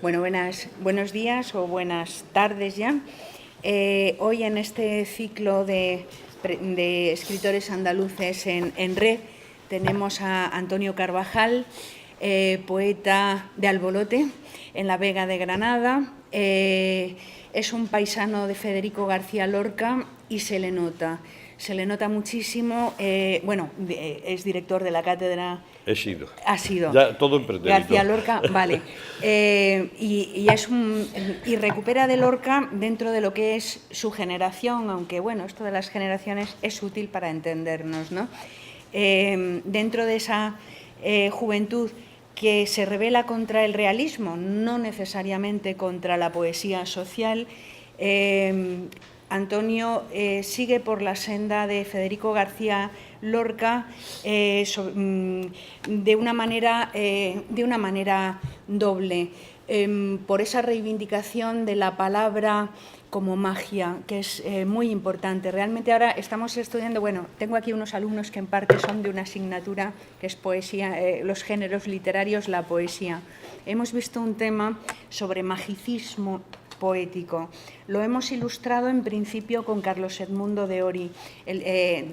Bueno, buenos días o buenas tardes ya. Hoy en este ciclo de escritores andaluces en red tenemos a Antonio Carvajal, poeta de Albolote, en la Vega de Granada. Es un paisano de Federico García Lorca y se le nota muchísimo. Es director de la cátedra. He sido. Ha sido. Ya todo emprenderito. García Lorca, vale. Y recupera de Lorca dentro de lo que es su generación, aunque bueno, esto de las generaciones es útil para entendernos, ¿no? Dentro de esa juventud que se rebela contra el realismo, no necesariamente contra la poesía social, Antonio sigue por la senda de Federico García Lorca de una manera doble, por esa reivindicación de la palabra como magia, que es muy importante. Realmente ahora estamos estudiando, bueno, tengo aquí unos alumnos que en parte son de una asignatura que es poesía, los géneros literarios, la poesía. Hemos visto un tema sobre magicismo poético. Lo hemos ilustrado en principio con Carlos Edmundo de Ory,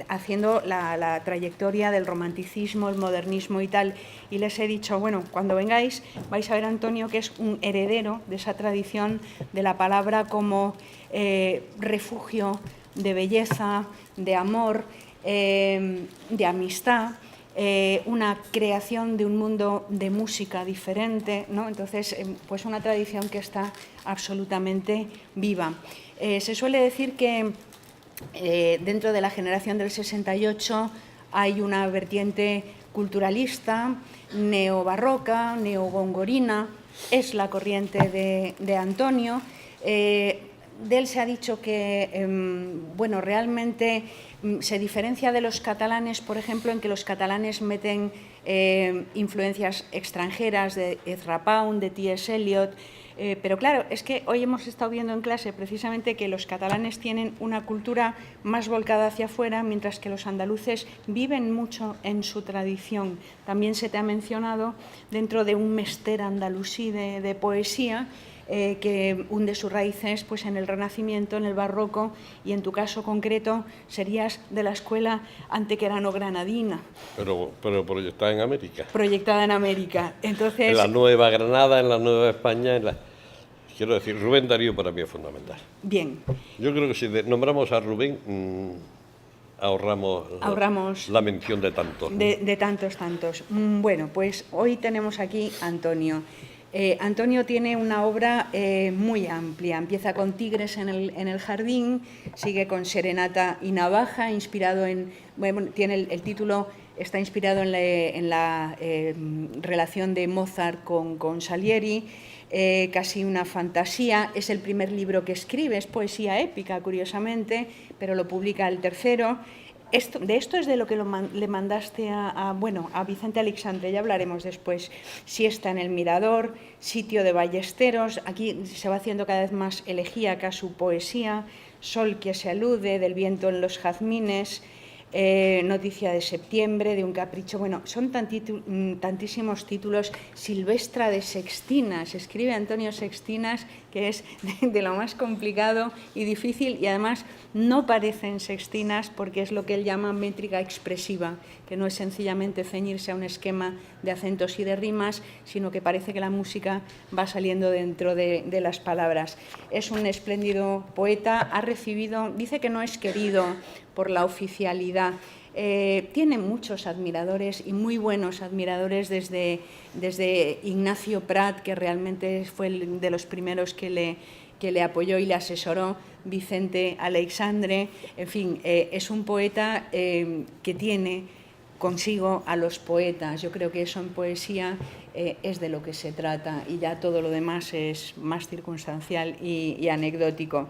haciendo la trayectoria del romanticismo, el modernismo y tal. Y les he dicho, bueno, cuando vengáis vais a ver a Antonio, que es un heredero de esa tradición de la palabra como refugio de belleza, de amor, de amistad. Una creación de un mundo de música diferente, ¿no? Entonces, pues una tradición que está absolutamente viva. Se suele decir que dentro de la generación del 68 hay una vertiente culturalista, neobarroca, neogongorina, es la corriente de Antonio. De él se ha dicho que, bueno, realmente se diferencia de los catalanes, por ejemplo, en que los catalanes meten influencias extranjeras de Ezra Pound, de T.S. Eliot, pero claro, es que hoy hemos estado viendo en clase precisamente que los catalanes tienen una cultura más volcada hacia afuera, mientras que los andaluces viven mucho en su tradición. También se te ha mencionado dentro de un mester andalusí de poesía, que hunde sus raíces pues, en el Renacimiento, en el Barroco, y en tu caso concreto serías de la escuela antequerano-granadina. Pero proyectada en América. Proyectada en América. Entonces, en la Nueva Granada, en la Nueva España, quiero decir, Rubén Darío para mí es fundamental. Bien. Yo creo que si nombramos a Rubén, ahorramos la mención de tantos. De tantos. Bueno, pues hoy tenemos aquí a Antonio. Antonio tiene una obra muy amplia. Empieza con Tigres en el jardín, sigue con Serenata y Navaja, inspirado en... Bueno, tiene el título, está inspirado en la relación de Mozart con Salieri, casi una fantasía. Es el primer libro que escribe, es poesía épica, curiosamente, pero lo publica el tercero. De esto es de lo que le mandaste a Vicente Aleixandre, ya hablaremos después. Siesta en el Mirador, Sitio de Ballesteros, aquí se va haciendo cada vez más elegíaca su poesía, Sol que se alude, Del viento en los jazmines, Noticia de septiembre, De un capricho. Bueno, son tantísimos títulos. Silvestra de Sextinas, escribe Antonio Sextinas, que es de lo más complicado y difícil, y además no parecen sextinas porque es lo que él llama métrica expresiva, que no es sencillamente ceñirse a un esquema de acentos y de rimas, sino que parece que la música va saliendo dentro de las palabras. Es un espléndido poeta, ha recibido, dice que no es querido por la oficialidad. Tiene muchos admiradores y muy buenos admiradores, desde Ignacio Prat, que realmente fue de los primeros que le apoyó y le asesoró, Vicente Aleixandre. En fin, es un poeta que tiene consigo a los poetas. Yo creo que eso en poesía es de lo que se trata, y ya todo lo demás es más circunstancial y anecdótico.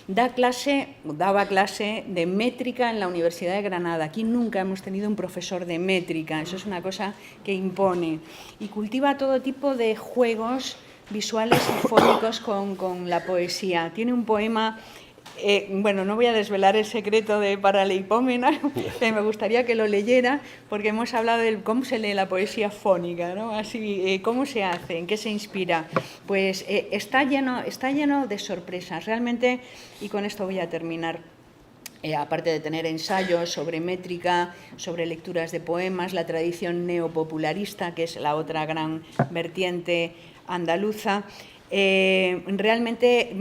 Daba clase de métrica en la Universidad de Granada. Aquí nunca hemos tenido un profesor de métrica, eso es una cosa que impone. Y cultiva todo tipo de juegos visuales y fónicos con la poesía. Tiene un poema Bueno, no voy a desvelar el secreto de Paraleipómena, me gustaría que lo leyera, porque hemos hablado de cómo se lee la poesía fónica, ¿no? Así, cómo se hace, en qué se inspira. Pues está lleno de sorpresas, realmente, y con esto voy a terminar. Aparte de tener ensayos sobre métrica, sobre lecturas de poemas, la tradición neopopularista, que es la otra gran vertiente andaluza. Realmente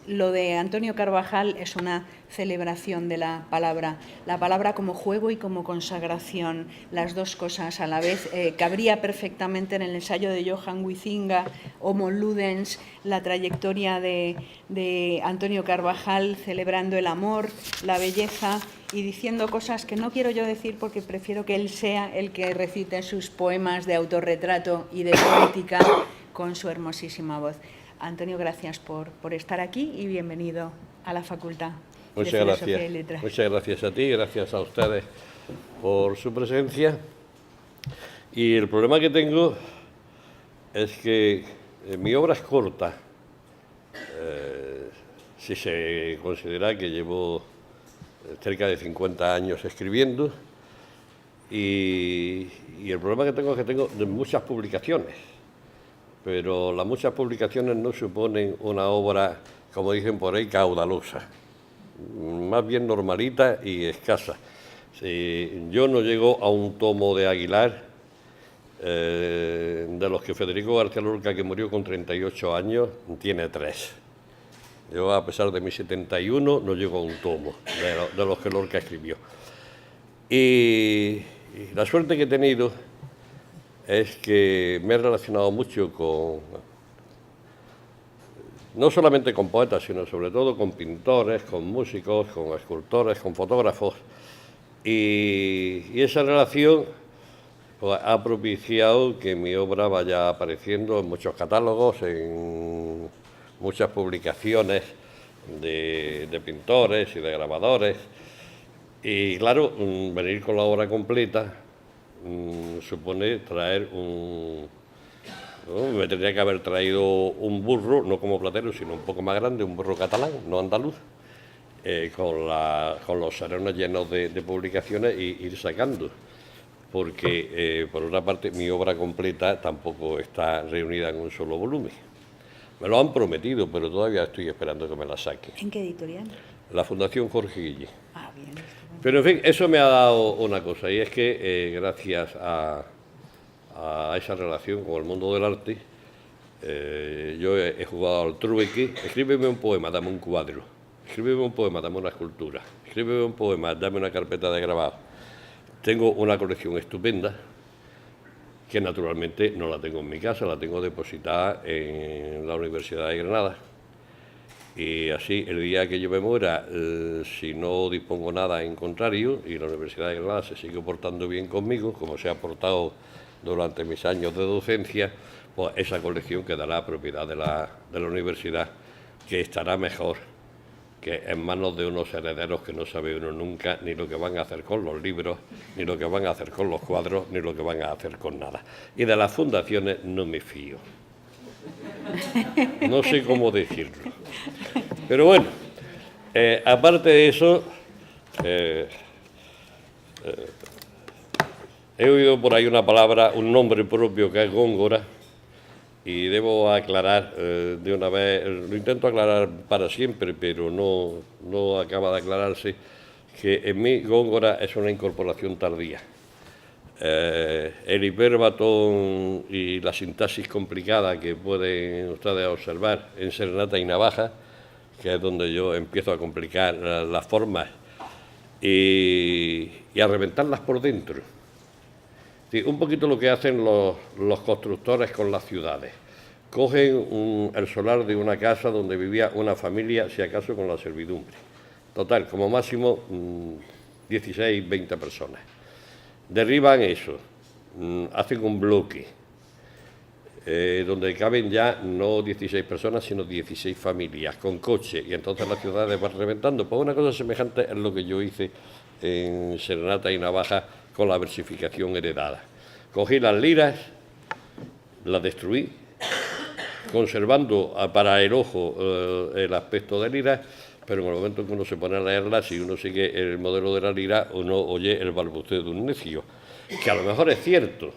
lo de Antonio Carvajal es una celebración de la palabra como juego y como consagración, las dos cosas a la vez. Cabría perfectamente en el ensayo de Johan Huizinga, Homo Ludens, la trayectoria de Antonio Carvajal celebrando el amor, la belleza y diciendo cosas que no quiero yo decir porque prefiero que él sea el que recite sus poemas de autorretrato y de poética con su hermosísima voz. Antonio, gracias por estar aquí y bienvenido a la Facultad de Filosofía y Letras. Muchas gracias a ti, gracias a ustedes por su presencia. Y el problema que tengo es que mi obra es corta, si se considera que llevo cerca de 50 años escribiendo, y el problema que tengo es que tengo muchas publicaciones, pero las muchas publicaciones no suponen una obra, como dicen por ahí, caudalosa, más bien normalita y escasa. Si yo no llego a un tomo de Aguilar, de los que Federico García Lorca, que murió con 38 años, tiene 3. Yo, a pesar de mis 71, no llego a un tomo de los que Lorca escribió. Y la suerte que he tenido es que me he relacionado mucho no solamente con poetas, sino sobre todo con pintores, con músicos, con escultores, con fotógrafos. Y esa relación pues, ha propiciado que mi obra vaya apareciendo en muchos catálogos, en muchas publicaciones de pintores y de grabadores. Y claro, venir con la obra completa supone traer me tendría que haber traído un burro, no como Platero, sino un poco más grande, un burro catalán, no andaluz, con los salones llenos de publicaciones e ir sacando. Porque, por otra parte, mi obra completa tampoco está reunida en un solo volumen. Me lo han prometido, pero todavía estoy esperando que me la saquen. ¿En qué editorial? La Fundación Jorge Guille. Ah, bien. Pero, en fin, eso me ha dado una cosa, y es que gracias a esa relación con el mundo del arte, yo he jugado al trueque. Escríbeme un poema, dame un cuadro. Escríbeme un poema, dame una escultura. Escríbeme un poema, dame una carpeta de grabado. Tengo una colección estupenda, que naturalmente no la tengo en mi casa, la tengo depositada en la Universidad de Granada. Y así, el día que yo me muera, si no dispongo nada en contrario, y la Universidad de Granada se sigue portando bien conmigo, como se ha portado durante mis años de docencia, pues esa colección quedará propiedad de la universidad, que estará mejor que en manos de unos herederos que no sabe uno nunca ni lo que van a hacer con los libros, ni lo que van a hacer con los cuadros, ni lo que van a hacer con nada. Y de las fundaciones no me fío. No sé cómo decirlo. Pero bueno, aparte de eso, he oído por ahí una palabra, un nombre propio que es Góngora, y debo aclarar de una vez, lo intento aclarar para siempre, pero no acaba de aclararse, que en mí Góngora es una incorporación tardía. El hiperbatón y la sintaxis complicada que pueden ustedes observar en Serenata y Navaja, que es donde yo empiezo a complicar las formas y a reventarlas por dentro. Sí, un poquito lo que hacen los constructores con las ciudades. Cogen el solar de una casa donde vivía una familia, si acaso con la servidumbre. Total, como máximo 16, 20 personas. Derriban eso, hacen un bloque donde caben ya no 16 personas, sino 16 familias con coche, y entonces las ciudades van reventando. Pues una cosa semejante es lo que yo hice en Serenata y Navaja con la versificación heredada. Cogí las liras, las destruí, conservando para el ojo el aspecto de liras, pero en el momento en que uno se pone a leerlas, si uno sigue el modelo de la lira, uno oye el balbuceo de un necio, que a lo mejor es cierto,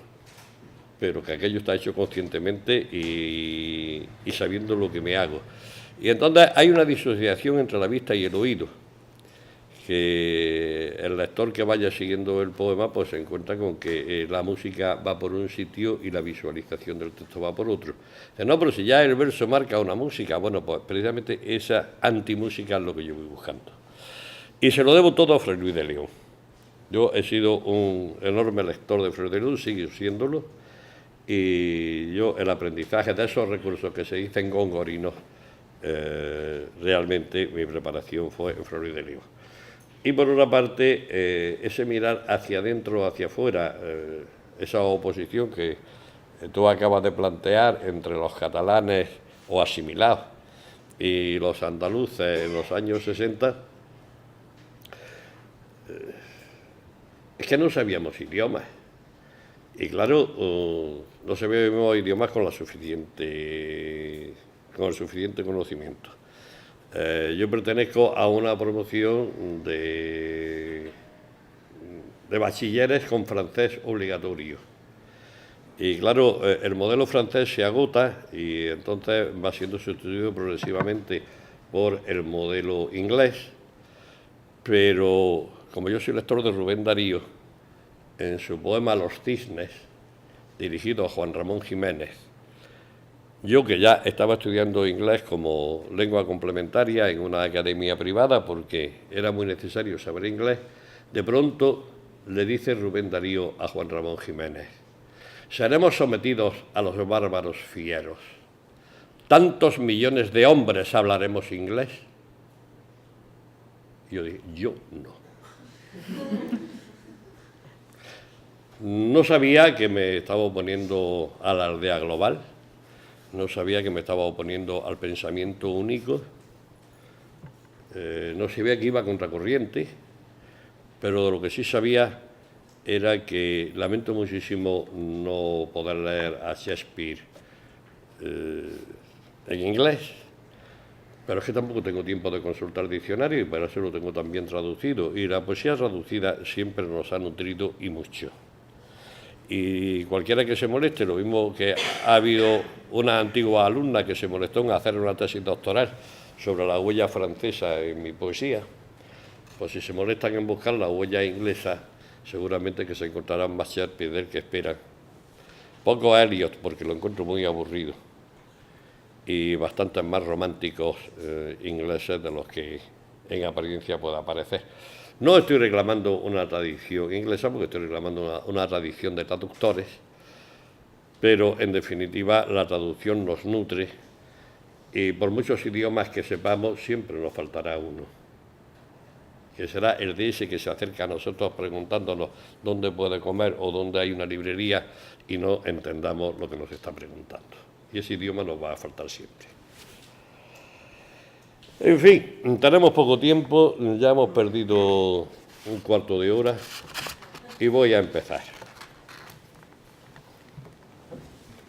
pero que aquello está hecho conscientemente y sabiendo lo que me hago. Y entonces hay una disociación entre la vista y el oído, que el lector que vaya siguiendo el poema pues se encuentra con que la música va por un sitio y la visualización del texto va por otro. No, pero si ya el verso marca una música, bueno, pues precisamente esa antimúsica es lo que yo voy buscando. Y se lo debo todo a Fray Luis de León. Yo he sido un enorme lector de Fray de León, sigo siéndolo, y yo el aprendizaje de esos recursos que se dicen gongorinos, realmente mi preparación fue en Fray Luis de León. Y por otra parte, ese mirar hacia adentro, hacia afuera, esa oposición que tú acabas de plantear entre los catalanes o asimilados y los andaluces en los años 60, es que no sabíamos idiomas. Y claro, no sabíamos idiomas con el suficiente conocimiento. Yo pertenezco a una promoción de bachilleres con francés obligatorio. Y claro, el modelo francés se agota y entonces va siendo sustituido progresivamente por el modelo inglés. Pero como yo soy lector de Rubén Darío, en su poema Los cisnes, dirigido a Juan Ramón Jiménez, yo que ya estaba estudiando inglés como lengua complementaria en una academia privada porque era muy necesario saber inglés, de pronto le dice Rubén Darío a Juan Ramón Jiménez: seremos sometidos a los bárbaros fieros. ¿Tantos millones de hombres hablaremos inglés? Y yo dije, yo no. No sabía que me estaba oponiendo a la aldea global. No sabía que me estaba oponiendo al pensamiento único, no sabía que iba a contracorriente, pero de lo que sí sabía era que lamento muchísimo no poder leer a Shakespeare en inglés, pero es que tampoco tengo tiempo de consultar diccionario y para eso lo tengo también traducido, y la poesía traducida siempre nos ha nutrido y mucho. Y cualquiera que se moleste, lo mismo que ha habido una antigua alumna que se molestó en hacer una tesis doctoral sobre la huella francesa en mi poesía, pues si se molestan en buscar la huella inglesa, seguramente que se encontrarán más Shakespeare del que esperan. Poco a Eliot, porque lo encuentro muy aburrido, y bastantes más románticos ingleses de los que en apariencia pueda parecer. No estoy reclamando una tradición inglesa, porque estoy reclamando una tradición de traductores, pero en definitiva la traducción nos nutre y por muchos idiomas que sepamos siempre nos faltará uno, que será el de ese que se acerca a nosotros preguntándonos dónde puede comer o dónde hay una librería y no entendamos lo que nos está preguntando. Y ese idioma nos va a faltar siempre. En fin, tenemos poco tiempo, ya hemos perdido un cuarto de hora y voy a empezar.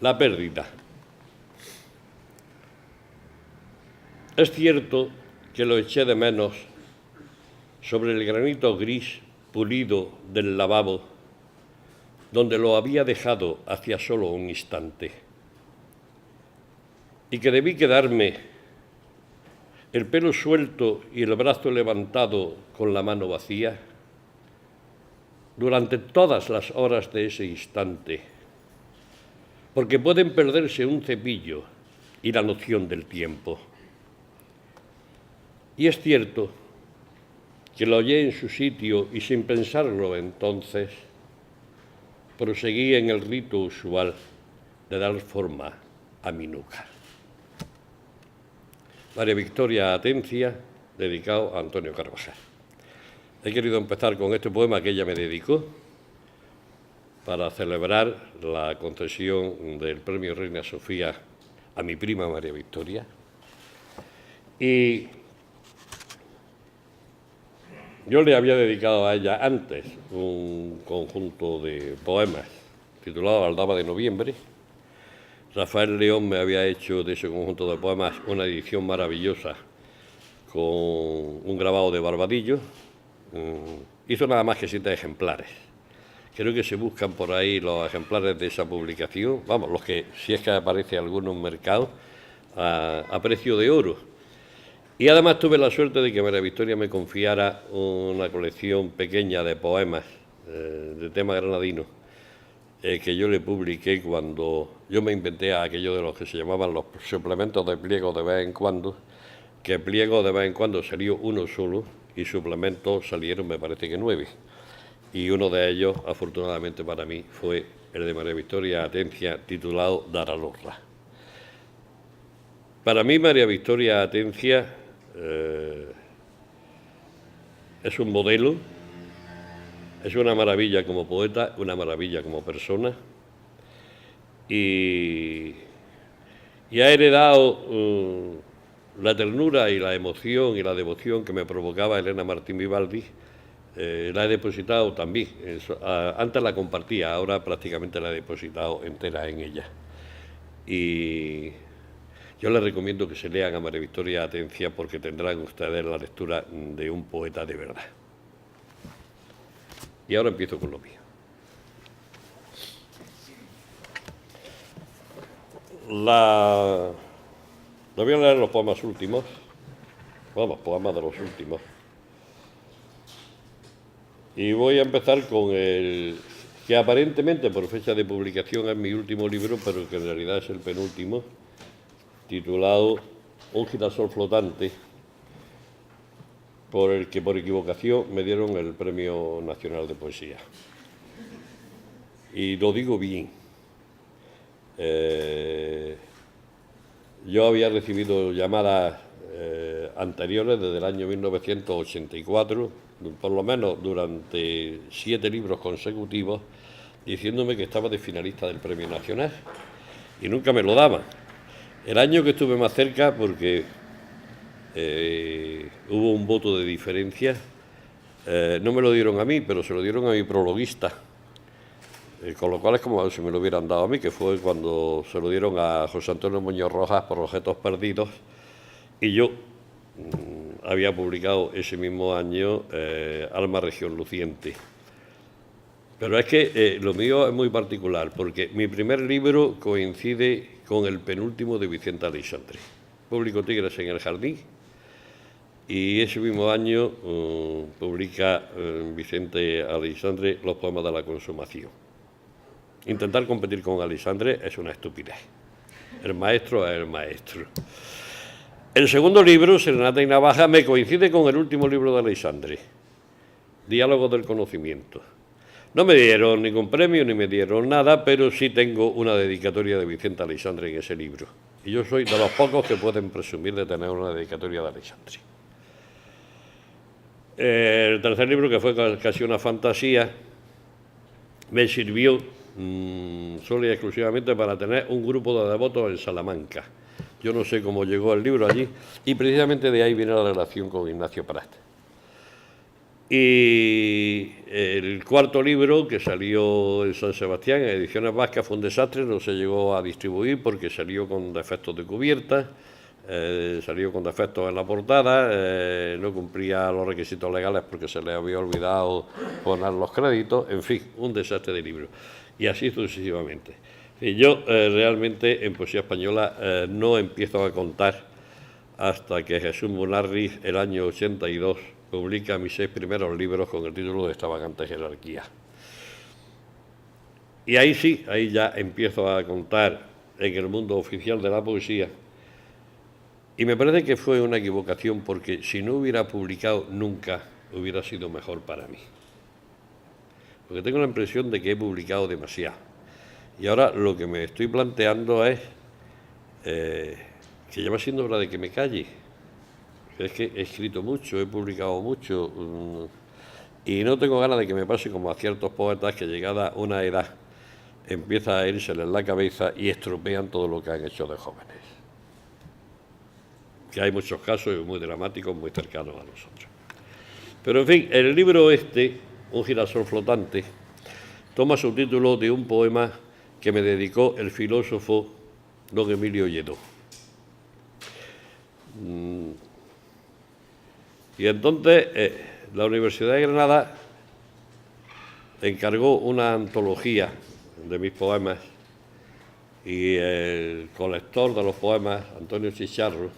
La pérdida. Es cierto que lo eché de menos sobre el granito gris pulido del lavabo, donde lo había dejado hacía solo un instante, y que debí quedarme el pelo suelto y el brazo levantado con la mano vacía durante todas las horas de ese instante, porque pueden perderse un cepillo y la noción del tiempo. Y es cierto que lo hallé en su sitio y sin pensarlo entonces, proseguí en el rito usual de dar forma a mi nuca. María Victoria Atencia, dedicado a Antonio Carvajal. He querido empezar con este poema que ella me dedicó para celebrar la concesión del Premio Reina Sofía a mi prima María Victoria. Y yo le había dedicado a ella antes un conjunto de poemas titulado Aldaba de Noviembre. Rafael León me había hecho de ese conjunto de poemas una edición maravillosa con un grabado de Barbadillo. Hizo nada más que 7 ejemplares. Creo que se buscan por ahí los ejemplares de esa publicación, vamos, los que, si es que aparece alguno en mercado, a precio de oro. Y además tuve la suerte de que María Victoria me confiara una colección pequeña de poemas de tema granadino, que yo le publiqué cuando yo me inventé aquello de los que se llamaban los suplementos de pliego de vez en cuando, que pliego de vez en cuando salió uno solo y suplementos salieron, me parece que 9. Y uno de ellos, afortunadamente para mí, fue el de María Victoria Atencia, titulado Daralorra. Para mí, María Victoria Atencia es un modelo, es una maravilla como poeta, una maravilla como persona, y ha heredado la ternura y la emoción y la devoción que me provocaba Elena Martín Vivaldi. La he depositado también, antes la compartía, ahora prácticamente la he depositado entera en ella. Y yo les recomiendo que se lean a María Victoria Atencia porque tendrán ustedes la lectura de un poeta de verdad. Y ahora empiezo con lo mío. Les voy a leer los poemas últimos, vamos, poemas de los últimos. Y voy a empezar con el que aparentemente por fecha de publicación es mi último libro, pero que en realidad es el penúltimo, titulado Un girasol flotante, por el que por equivocación me dieron el Premio Nacional de Poesía. Y lo digo bien. Yo había recibido llamadas anteriores desde el año 1984, por lo menos durante 7 libros consecutivos, diciéndome que estaba de finalista del Premio Nacional y nunca me lo daban. El año que estuve más cerca, porque hubo un voto de diferencia, no me lo dieron a mí, pero se lo dieron a mi prologuista, con lo cual es como si me lo hubieran dado a mí, que fue cuando se lo dieron a José Antonio Muñoz Rojas por Objetos Perdidos, y yo había publicado ese mismo año Alma Región Luciente. Pero es que lo mío es muy particular, porque mi primer libro coincide con el penúltimo de Vicente Aleixandre. Publicó Tigres en el Jardín, y ese mismo año publica Vicente Aleixandre Los poemas de la consumación. Intentar competir con Aleixandre es una estupidez. El maestro es el maestro. El segundo libro, Serenata y Navaja, me coincide con el último libro de Aleixandre, Diálogos del Conocimiento. No me dieron ningún premio ni me dieron nada, pero sí tengo una dedicatoria de Vicente Aleixandre en ese libro. Y yo soy de los pocos que pueden presumir de tener una dedicatoria de Aleixandre. El tercer libro, que fue casi una fantasía, me sirvió solo y exclusivamente para tener un grupo de devotos en Salamanca. Yo no sé cómo llegó el libro allí, y precisamente de ahí viene la relación con Ignacio Prat. Y el cuarto libro, que salió en San Sebastián, en Ediciones Vascas, fue un desastre, no se llegó a distribuir porque salió con defectos de cubierta, salió con defectos en la portada, no cumplía los requisitos legales porque se le había olvidado poner los créditos, en fin, un desastre de libro. Y así sucesivamente. Y yo realmente en poesía española no empiezo a contar hasta que Jesús Munarriz, el año 82, publica mis 6 primeros libros con el título de Extravagante Jerarquía. Y ahí sí, ahí ya empiezo a contar en el mundo oficial de la poesía. Y me parece que fue una equivocación, porque si no hubiera publicado nunca, hubiera sido mejor para mí. Porque tengo la impresión de que he publicado demasiado. Y ahora lo que me estoy planteando es que ya va siendo hora de que me calle. Es que he escrito mucho, he publicado mucho, y no tengo ganas de que me pase como a ciertos poetas que llegada una edad empieza a irseles la cabeza y estropean todo lo que han hecho de jóvenes. Que hay muchos casos muy dramáticos, muy cercanos a nosotros. Pero en fin, el libro este, Un girasol flotante, toma su título de un poema que me dedicó el filósofo don Emilio Lledó. Y entonces la Universidad de Granada encargó una antología de mis poemas y el colector de los poemas, Antonio Chicharro,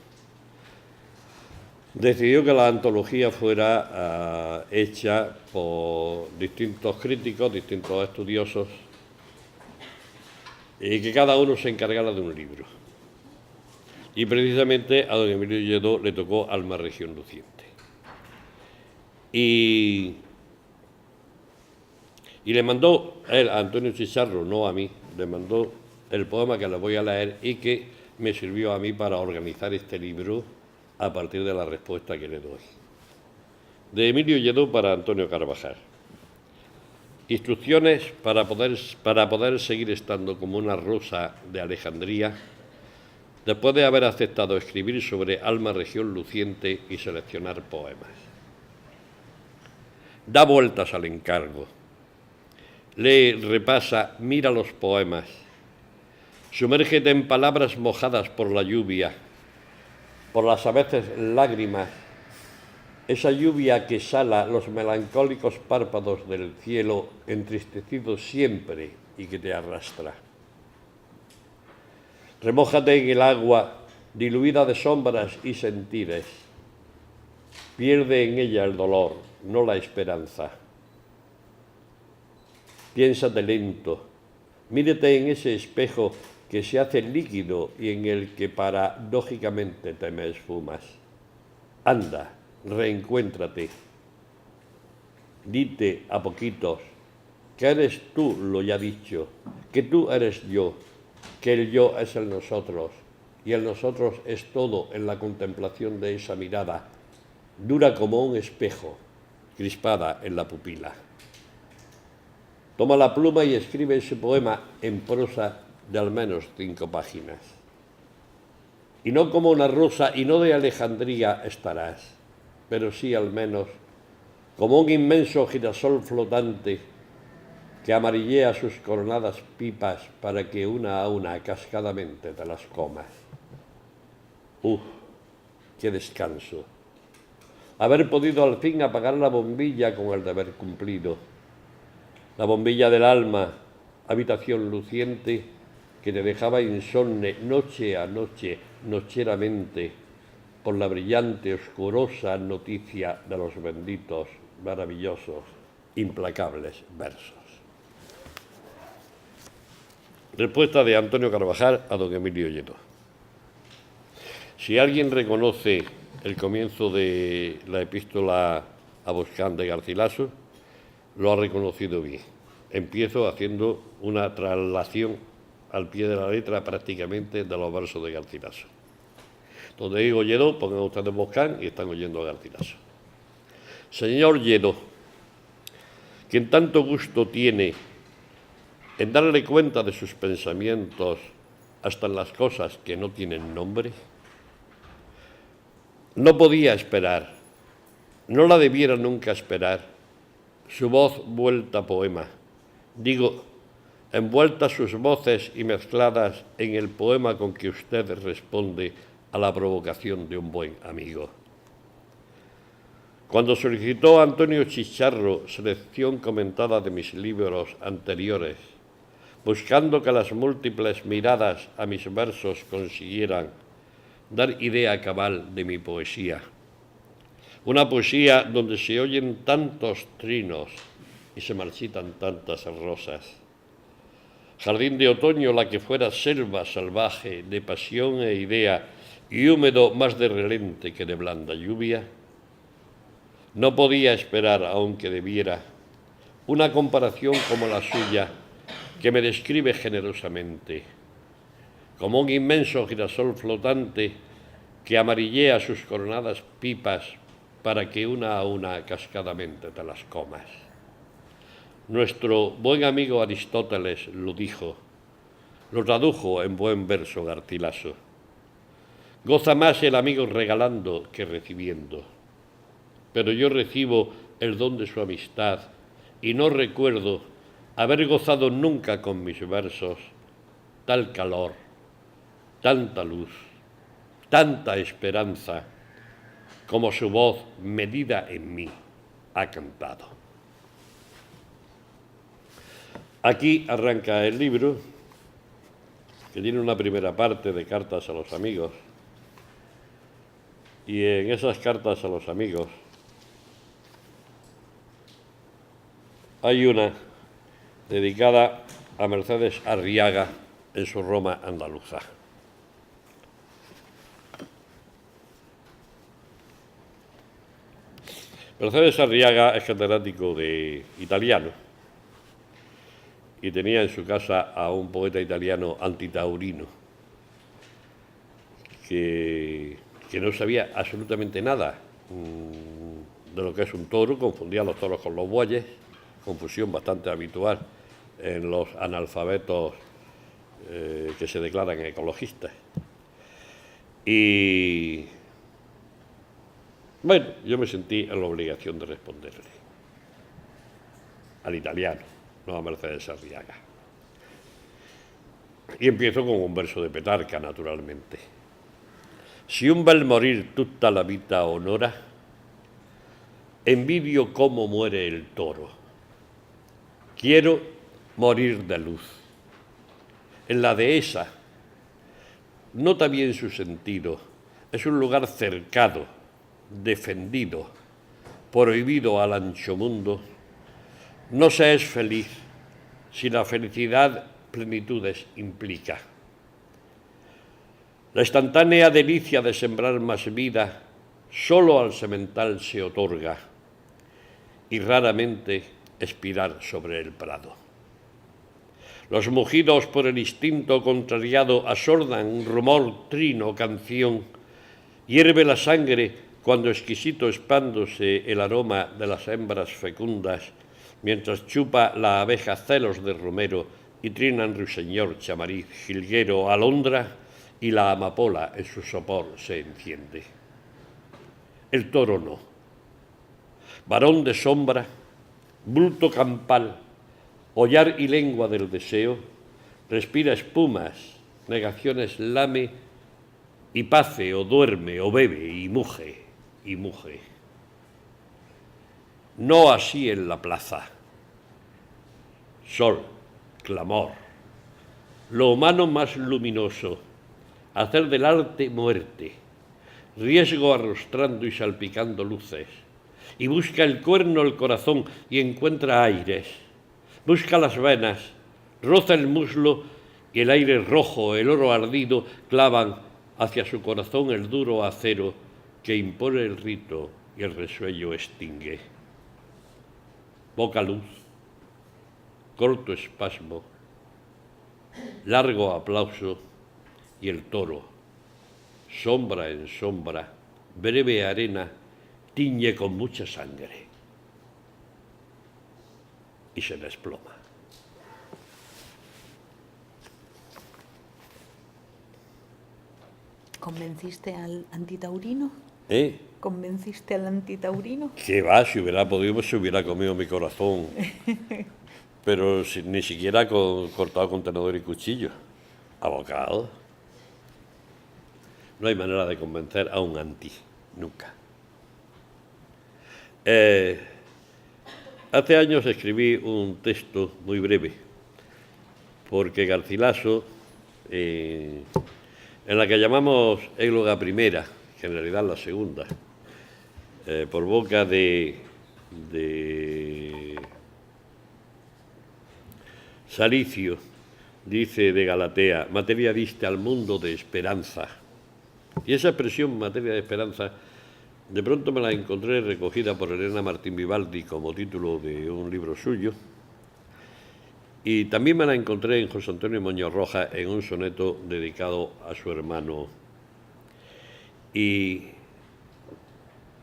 decidió que la antología fuera hecha por distintos críticos, distintos estudiosos, y que cada uno se encargara de un libro. Y precisamente a don Emilio Lledó le tocó Alma Región Luciente. Y le mandó a él, a Antonio Chicharro, no a mí, le mandó el poema que le voy a leer y que me sirvió a mí para organizar este libro a partir de la respuesta que le doy. De Emilio Lledó para Antonio Carvajal. Instrucciones para poder seguir estando como una rosa de Alejandría, después de haber aceptado escribir sobre Alma Región Luciente y seleccionar poemas. Da vueltas al encargo. Lee, repasa, mira los poemas. Sumérgete en palabras mojadas por la lluvia, por las a veces lágrimas, esa lluvia que sala los melancólicos párpados del cielo entristecido siempre y que te arrastra. Remójate en el agua diluida de sombras y sentires. Pierde en ella el dolor, no la esperanza. Piénsate lento, mírate en ese espejo que se hace líquido y en el que paradójicamente te me esfumas. Anda, reencuéntrate. Dite a poquitos que eres tú lo ya dicho, que tú eres yo, que el yo es el nosotros y el nosotros es todo en la contemplación de esa mirada, dura como un espejo, crispada en la pupila. Toma la pluma y escribe ese poema en prosa de al menos 5 páginas. Y no como una rosa y no de Alejandría estarás, pero sí al menos como un inmenso girasol flotante que amarillea sus coronadas pipas para que una a una cascadamente te las comas. ¡Qué descanso! Haber podido al fin apagar la bombilla con el deber cumplido. La bombilla del alma, habitación luciente, que te dejaba insomne noche a noche, nocheramente, por la brillante, oscurosa noticia de los benditos, maravillosos, implacables versos. Respuesta de Antonio Carvajal a don Emilio Lledó. Si alguien reconoce el comienzo de la epístola a Boscán de Garcilaso, lo ha reconocido bien. Empiezo haciendo una traslación al pie de la letra prácticamente de los versos de Garcilaso. Donde digo Lledó, pongan ustedes Boscán y están oyendo a Garcilaso. Señor Lledó, quien tanto gusto tiene en darle cuenta de sus pensamientos hasta en las cosas que no tienen nombre, no podía esperar, no la debiera nunca esperar, su voz vuelta poema, digo, envueltas sus voces y mezcladas en el poema con que usted responde a la provocación de un buen amigo. Cuando solicitó a Antonio Chicharro selección comentada de mis libros anteriores, buscando que las múltiples miradas a mis versos consiguieran dar idea cabal de mi poesía, una poesía donde se oyen tantos trinos y se marchitan tantas rosas. Jardín de otoño, la que fuera selva salvaje de pasión e idea y húmedo más de relente que de blanda lluvia, no podía esperar, aunque debiera, una comparación como la suya que me describe generosamente, como un inmenso girasol flotante que amarillea sus coronadas pipas para que una a una cascadamente te las comas. Nuestro buen amigo Aristóteles lo dijo, lo tradujo en buen verso Garcilaso. Goza más el amigo regalando que recibiendo, pero yo recibo el don de su amistad y no recuerdo haber gozado nunca con mis versos tal calor, tanta luz, tanta esperanza, como su voz medida en mí ha cantado. Aquí arranca el libro, que tiene una primera parte de cartas a los amigos, y en esas cartas a los amigos hay una dedicada a Mercedes Arriaga en su Roma andaluza. Mercedes Arriaga es catedrático de italiano y tenía en su casa a un poeta italiano antitaurino que no sabía absolutamente nada de lo que es un toro, confundía los toros con los bueyes, confusión bastante habitual en los analfabetos que se declaran ecologistas. Y bueno, yo me sentí en la obligación de responderle al italiano, no a Mercedes Arriaga. Y empiezo con un verso de Petrarca, naturalmente. Si un bel morir tutta la vita honora, envidio cómo muere el toro. Quiero morir de luz. En la dehesa, nota bien su sentido, es un lugar cercado, defendido, prohibido al ancho mundo. No se es feliz si la felicidad plenitudes implica. La instantánea delicia de sembrar más vida solo al semental se otorga y raramente expirar sobre el prado. Los mugidos por el instinto contrariado asordan rumor, trino, canción. Hierve la sangre cuando exquisito expándose el aroma de las hembras fecundas, mientras chupa la abeja celos de romero y trinan ruiseñor, chamariz, jilguero, alondra, y la amapola en su sopor se enciende. El toro no. Varón de sombra, bulto campal, hollar y lengua del deseo, respira espumas, negaciones lame, y pace o duerme o bebe y muge, y muge. No así en la plaza. Sol, clamor, lo humano más luminoso, hacer del arte muerte, riesgo arrostrando y salpicando luces, y busca el cuerno el corazón y encuentra aires, busca las venas, roza el muslo y el aire rojo, el oro ardido, clavan hacia su corazón el duro acero que impone el rito y el resuello extingue. Poca luz, corto espasmo, largo aplauso y el toro, sombra en sombra, breve arena, tiñe con mucha sangre y se desploma. ¿Convenciste al antitaurino? ¿Eh? ¿Convenciste al antitaurino? ¿Qué va? Si hubiera podido, se hubiera comido mi corazón. Pero ni siquiera cortado con tenedor y cuchillo. Abocado. No hay manera de convencer a un anti, nunca. Hace años escribí un texto muy breve, porque Garcilaso, en la que llamamos égloga primera, que en realidad es la segunda, por boca de Salicio, dice de Galatea, materia diste al mundo de esperanza. Y esa expresión, materia de esperanza, de pronto me la encontré recogida por Elena Martín Vivaldi como título de un libro suyo, y también me la encontré en José Antonio Muñoz Rojas en un soneto dedicado a su hermano. Y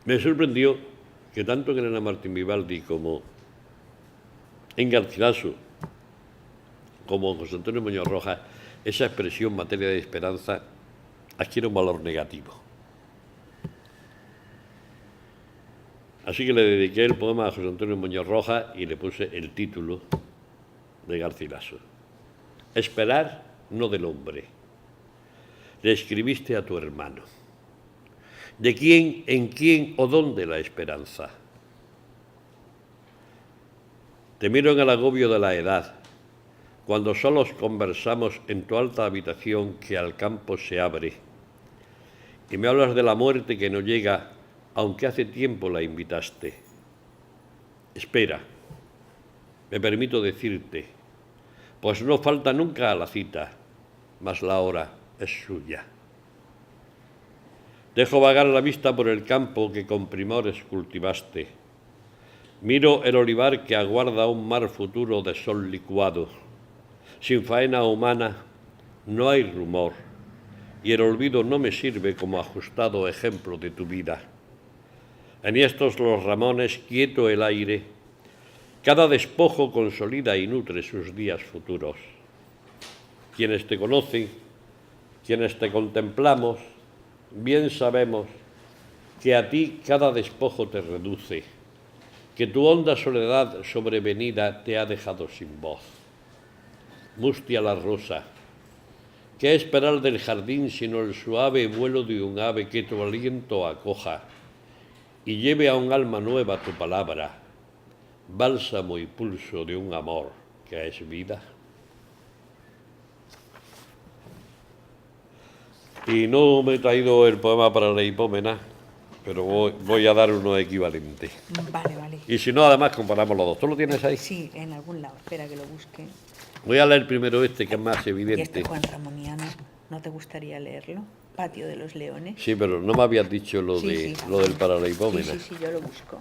me sorprendió que tanto en Elena Martín Vivaldi como en Garcilaso, como en José Antonio Muñoz Rojas, esa expresión materia de esperanza adquiere un valor negativo. Así que le dediqué el poema a José Antonio Muñoz Rojas y le puse el título de Garcilaso. Esperar no del hombre. Le escribiste a tu hermano. ¿De quién, en quién o dónde la esperanza? Te miro en el agobio de la edad, cuando solos conversamos en tu alta habitación que al campo se abre, y me hablas de la muerte que no llega, aunque hace tiempo la invitaste. Espera, me permito decirte, pues no falta nunca a la cita, mas la hora es suya. Dejo vagar la vista por el campo que con primores cultivaste. Miro el olivar que aguarda un mar futuro de sol licuado. Sin faena humana no hay rumor, y el olvido no me sirve como ajustado ejemplo de tu vida. Enhiestos los ramones, quieto el aire, cada despojo consolida y nutre sus días futuros. Quienes te conocen, quienes te contemplamos, bien sabemos que a ti cada despojo te reduce, que tu honda soledad sobrevenida te ha dejado sin voz. Mustia la rosa, ¿qué esperar del jardín sino el suave vuelo de un ave que tu aliento acoja y lleve a un alma nueva tu palabra, bálsamo y pulso de un amor que es vida? Y no me he traído el poema para la hipómena, pero voy a dar uno equivalente. Vale, vale. Y si no, además comparamos los dos. ¿Tú lo tienes ahí? Sí, en algún lado. Espera que lo busque. Voy a leer primero este, que es más Y evidente. este Juan Ramoniano, ¿no te gustaría leerlo? Patio de los Leones. Sí, pero no me habías dicho lo, Sí, lo del para la hipómena. Sí, sí, yo lo busco.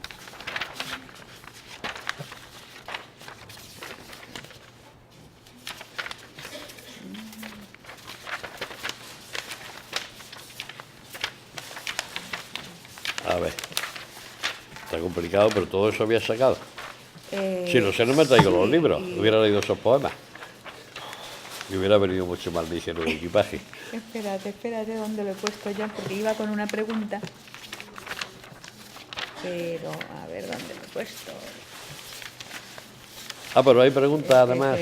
A ver. Está complicado, pero todo eso había sacado. Si no sé, no me traigo los libros. Hubiera leído esos poemas. Y hubiera venido mucho más ligero el equipaje. Espérate, ¿dónde lo he puesto yo? Porque iba con una pregunta. Pero, a ver, ¿dónde lo he puesto? Ah, pero hay preguntas además.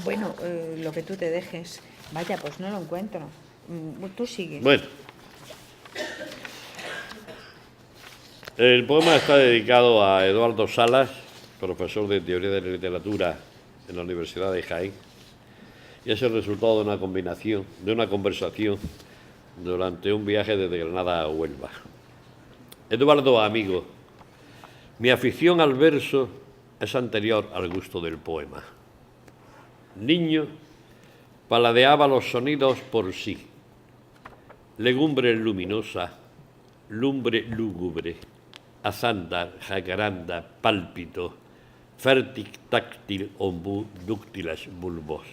Bueno, lo que tú te dejes. Vaya, pues no lo encuentro. Tú sigues. Bueno. El poema está dedicado a Eduardo Salas, profesor de Teoría de la Literatura en la Universidad de Jaén, y es el resultado de una conversación durante un viaje desde Granada a Huelva. Eduardo, amigo, mi afición al verso es anterior al gusto del poema. Niño, paladeaba los sonidos por sí. Legumbre luminosa, lumbre lúgubre, azanda, jacaranda, pálpito, fértic táctil ombú dúctilas bulbos.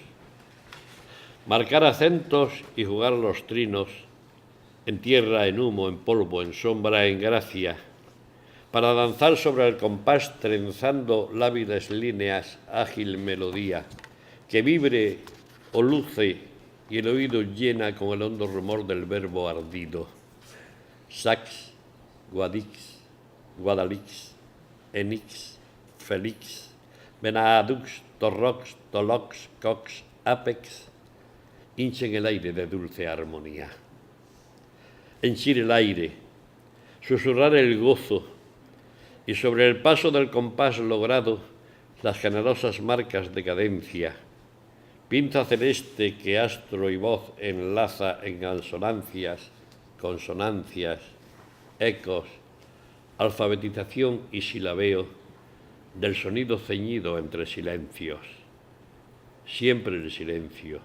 Marcar acentos y jugar los trinos, en tierra, en humo, en polvo, en sombra, en gracia, para danzar sobre el compás trenzando lábiles líneas, ágil melodía, que vibre o luce y el oído llena con el hondo rumor del verbo ardido. Sax, guadix, guadalix, enix, felix, benadux, torrox, tolox, cox, apex, hinchen el aire de dulce armonía. Henchir el aire, susurrar el gozo, y sobre el paso del compás logrado, las generosas marcas de cadencia, pinza celeste que astro y voz enlaza en alsonancias, consonancias, ecos, alfabetización y silabeo del sonido ceñido entre silencios. Siempre el silencio,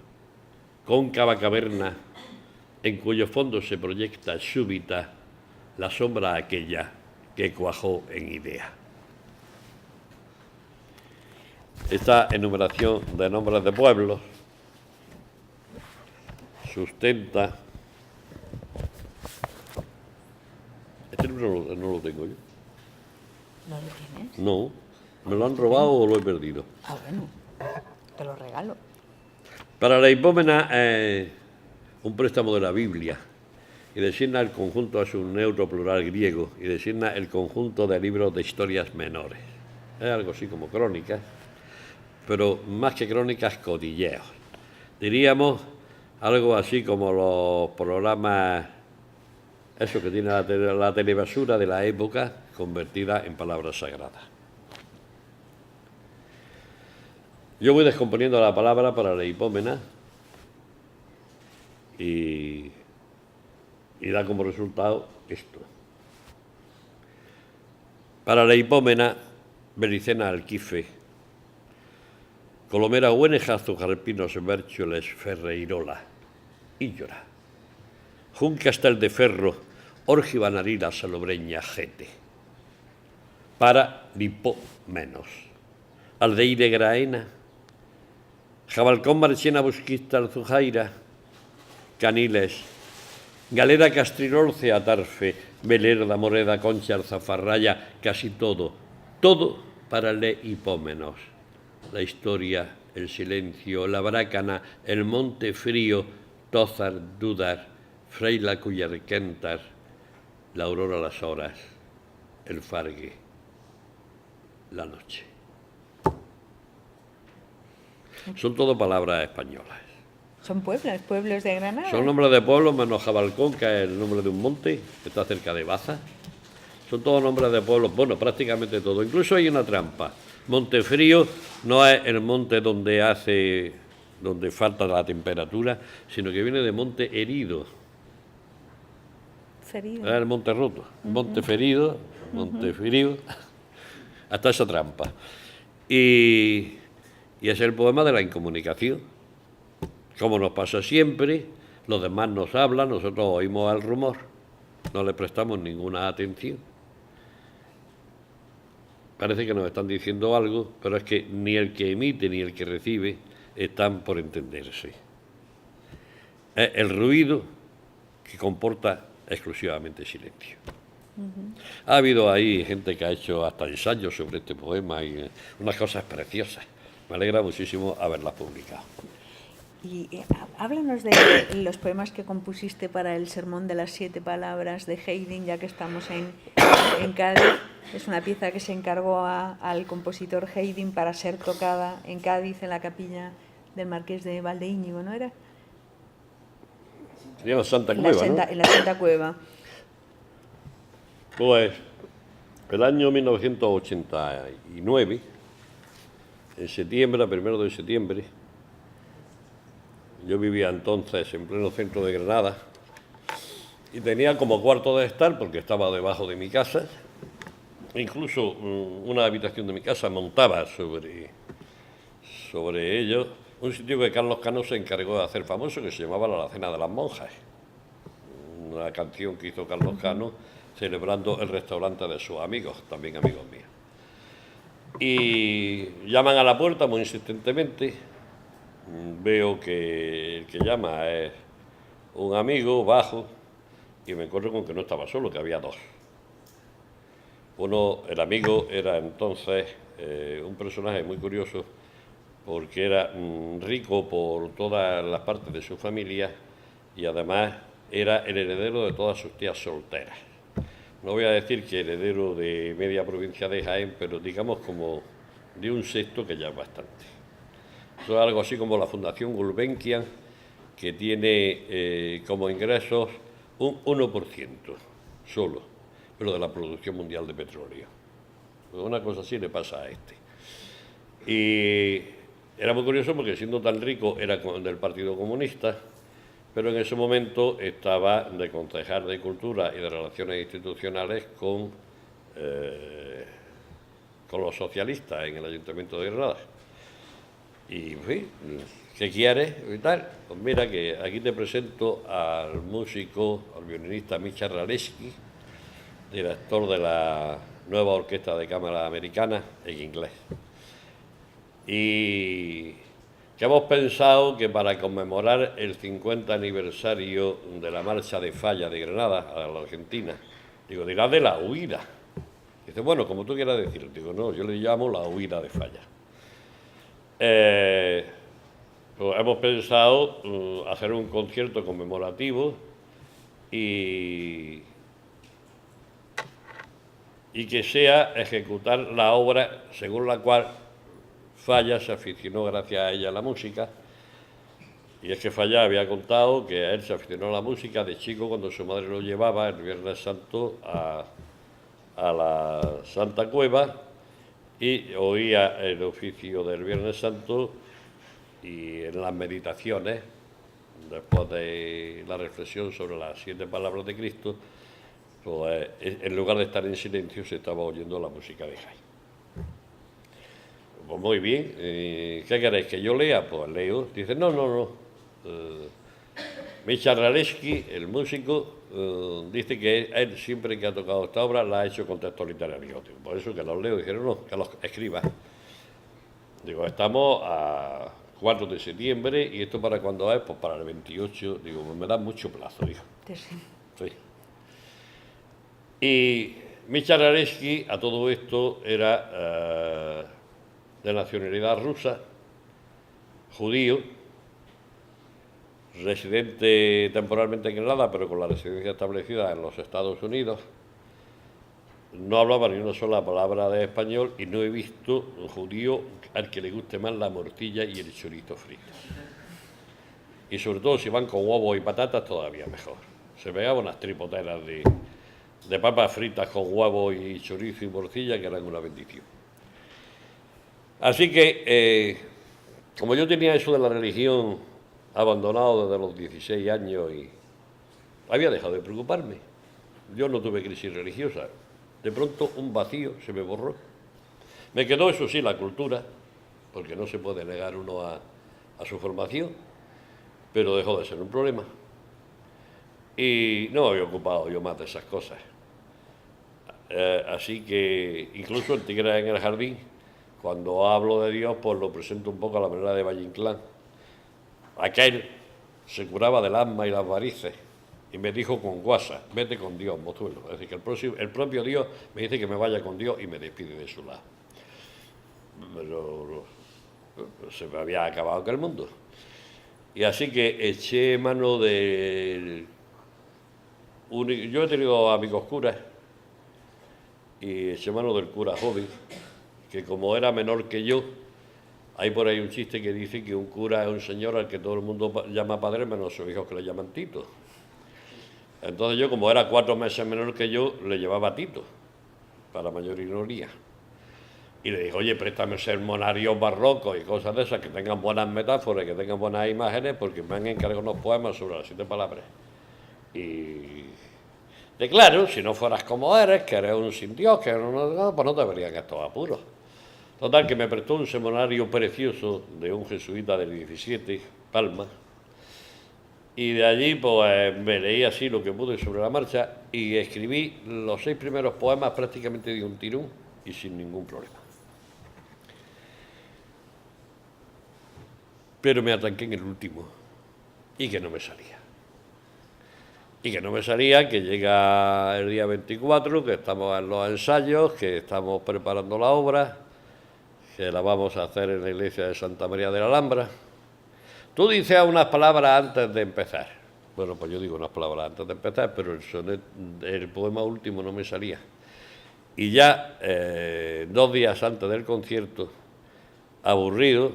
cóncava caverna en cuyo fondo se proyecta súbita la sombra aquella que cuajó en idea. Esta enumeración de nombres de pueblos sustenta... Este libro no lo tengo yo. ¿No lo tienes? No, me lo han robado o lo he perdido. Ah, bueno, te lo regalo. Para la hipómena, un préstamo de la Biblia, y designa el conjunto, es un neutro-plural griego, y designa el conjunto de libros de historias menores. Es algo así como crónicas, pero más que crónicas, cotilleos. Diríamos algo así como los programas Eso que tiene la telebasura de la época convertida en palabras sagradas. Yo voy descomponiendo la palabra para la hipómena y da como resultado esto. Para la hipómena, Belicena Alquife, Colomera Huenejazo, Jarpinos, Bercholes, Ferreirola, Íllora, Juncastel de Ferro, Orgivanarila, Salobreña, Gete. Para lipómenos, Aldeire Graena, Jabalcón, Marchena, Busquista, Alzujaira, Caniles, Galera, Castrirol, Ceatarfe, Belerda, Moreda, Concha, Alzafarraya, casi todo para le hipómenos. La historia, el silencio, la brácana, el monte frío, Tózar, Dúdar, Freila, Cuyarquentar, la aurora, las horas, el fargue, la noche. Son todo palabras españolas. Son pueblos de Granada. Son nombres de pueblos menos Jabalcón, que es el nombre de un monte que está cerca de Baza. Son todos nombres de pueblos, bueno, prácticamente todo. Incluso hay una trampa. Montefrío no es el monte donde falta la temperatura, sino que viene de monte herido. Ferido. Es el monte roto. Monte ferido, monte frío, hasta esa trampa. Y es el poema de la incomunicación. Como nos pasa siempre, los demás nos hablan, nosotros oímos el rumor, no le prestamos ninguna atención. Parece que nos están diciendo algo, pero es que ni el que emite ni el que recibe están por entenderse. Es el ruido que comporta exclusivamente silencio. Ha habido ahí gente que ha hecho hasta ensayos sobre este poema y unas cosas preciosas. Me alegra muchísimo haberlas publicado. Y háblanos de los poemas que compusiste para el Sermón de las 7 Palabras de Haydn, ya que estamos en Cádiz. Es una pieza que se encargó al compositor Haydn para ser tocada en Cádiz, en la capilla del Marqués de Valdeíñigo, ¿no era? Sería la Santa Cueva, ¿no? En la Santa Cueva. Pues, el año 1989, en septiembre, a 1 de septiembre, yo vivía entonces en pleno centro de Granada y tenía como cuarto de estar, porque estaba debajo de mi casa, incluso una habitación de mi casa montaba sobre ello un sitio que Carlos Cano se encargó de hacer famoso, que se llamaba La Alacena de las Monjas, una canción que hizo Carlos Cano celebrando el restaurante de sus amigos, también amigos míos. Y llaman a la puerta muy insistentemente. Veo que el que llama es un amigo, bajo, y me encuentro con que no estaba solo, que había dos. Uno, el amigo, era entonces un personaje muy curioso, porque era rico por todas las partes de su familia y además era el heredero de todas sus tías solteras. No voy a decir que heredero de media provincia de Jaén, pero digamos como de un sexto, que ya es bastante. Eso es algo así como la Fundación Gulbenkian, que tiene como ingresos un 1% solo, pero de la producción mundial de petróleo. Una cosa así le pasa a este. Y era muy curioso porque, siendo tan rico, era del Partido Comunista, pero en ese momento estaba de concejal de Cultura y de Relaciones Institucionales con los socialistas en el Ayuntamiento de Granada. Y, en fin, ¿qué quieres y tal? Pues mira, que aquí te presento al músico, al violinista Micha Raleski, director de la nueva orquesta de cámara americana en inglés. Y que hemos pensado que para conmemorar el 50 aniversario de la marcha de Falla de Granada a la Argentina, digo, dirás de la huida. Dice, bueno, como tú quieras decir. Digo, no, yo le llamo la huida de Falla. Pues hemos pensado hacer un concierto conmemorativo y que sea ejecutar la obra según la cual Falla se aficionó, gracias a ella, a la música, Y es que Falla había contado que a él se aficionó a la música de chico cuando su madre lo llevaba el Viernes Santo a la Santa Cueva y oía el oficio del Viernes Santo y en las meditaciones, después de la reflexión sobre las 7 palabras de Cristo, pues en lugar de estar en silencio se estaba oyendo la música de Jaime. Pues muy bien, ¿qué queréis? ¿Que yo lea? Pues leo. Dice, no. Michał Ralecki, el músico, dice que él siempre que ha tocado esta obra la ha hecho con texto literario. Por eso que los leo. Dijeron, no, que los escriba. Digo, estamos a 4 de septiembre y esto para cuándo es, pues para el 28. Digo, pues me da mucho plazo, dijo. Sí. Y Michał Ralecki, a todo esto, era de nacionalidad rusa, judío, residente temporalmente en Granada, pero con la residencia establecida en los Estados Unidos. No hablaba ni una sola palabra de español y no he visto un judío al que le guste más la morcilla y el chorizo frito. Y sobre todo si van con huevos y patatas, todavía mejor. Se pegaban unas tripoteras de papas fritas con huevos y chorizo y morcilla que eran una bendición. Así que, como yo tenía eso de la religión abandonado desde los 16 años y había dejado de preocuparme, yo no tuve crisis religiosa. De pronto un vacío se me borró. Me quedó, eso sí, la cultura, porque no se puede negar uno a su formación, pero dejó de ser un problema. Y no me había ocupado yo más de esas cosas. Así que incluso en Tigres en el Jardín, cuando hablo de Dios, pues lo presento un poco a la manera de Valle Inclán. Aquel se curaba del asma y las varices y me dijo con guasa, vete con Dios, mozuelo. Es decir, que el propio Dios me dice que me vaya con Dios y me despide de su lado. Pero se me había acabado aquel mundo. Y así que eché mano de... Yo he tenido amigos curas y eché mano del cura joven, que como era menor que yo, hay por ahí un chiste que dice que un cura es un señor al que todo el mundo llama padre, menos sus hijos que le llaman Tito. Entonces yo, como era 4 meses menor que yo, le llevaba a Tito, para mayor ironía. Y le dije, oye, préstame sermonarios barrocos y cosas de esas, que tengan buenas metáforas, que tengan buenas imágenes, porque me han encargado unos poemas sobre las 7 palabras. Y de claro, si no fueras como eres, que eres un sin Dios, que no, pues no te verían estos apuros. Total, que me prestó un seminario precioso de un jesuita del 17, Palma, y de allí pues me leí así lo que pude sobre la marcha y escribí los 6 primeros poemas prácticamente de un tirón y sin ningún problema. Pero me atanqué en el último y que no me salía. Que llega el día 24, que estamos en los ensayos, que estamos preparando la obra, que la vamos a hacer en la iglesia de Santa María de la Alhambra. Tú dices unas palabras antes de empezar. Bueno, pues yo digo unas palabras antes de empezar, pero el poema último no me salía. Y ya 2 días antes del concierto, aburrido,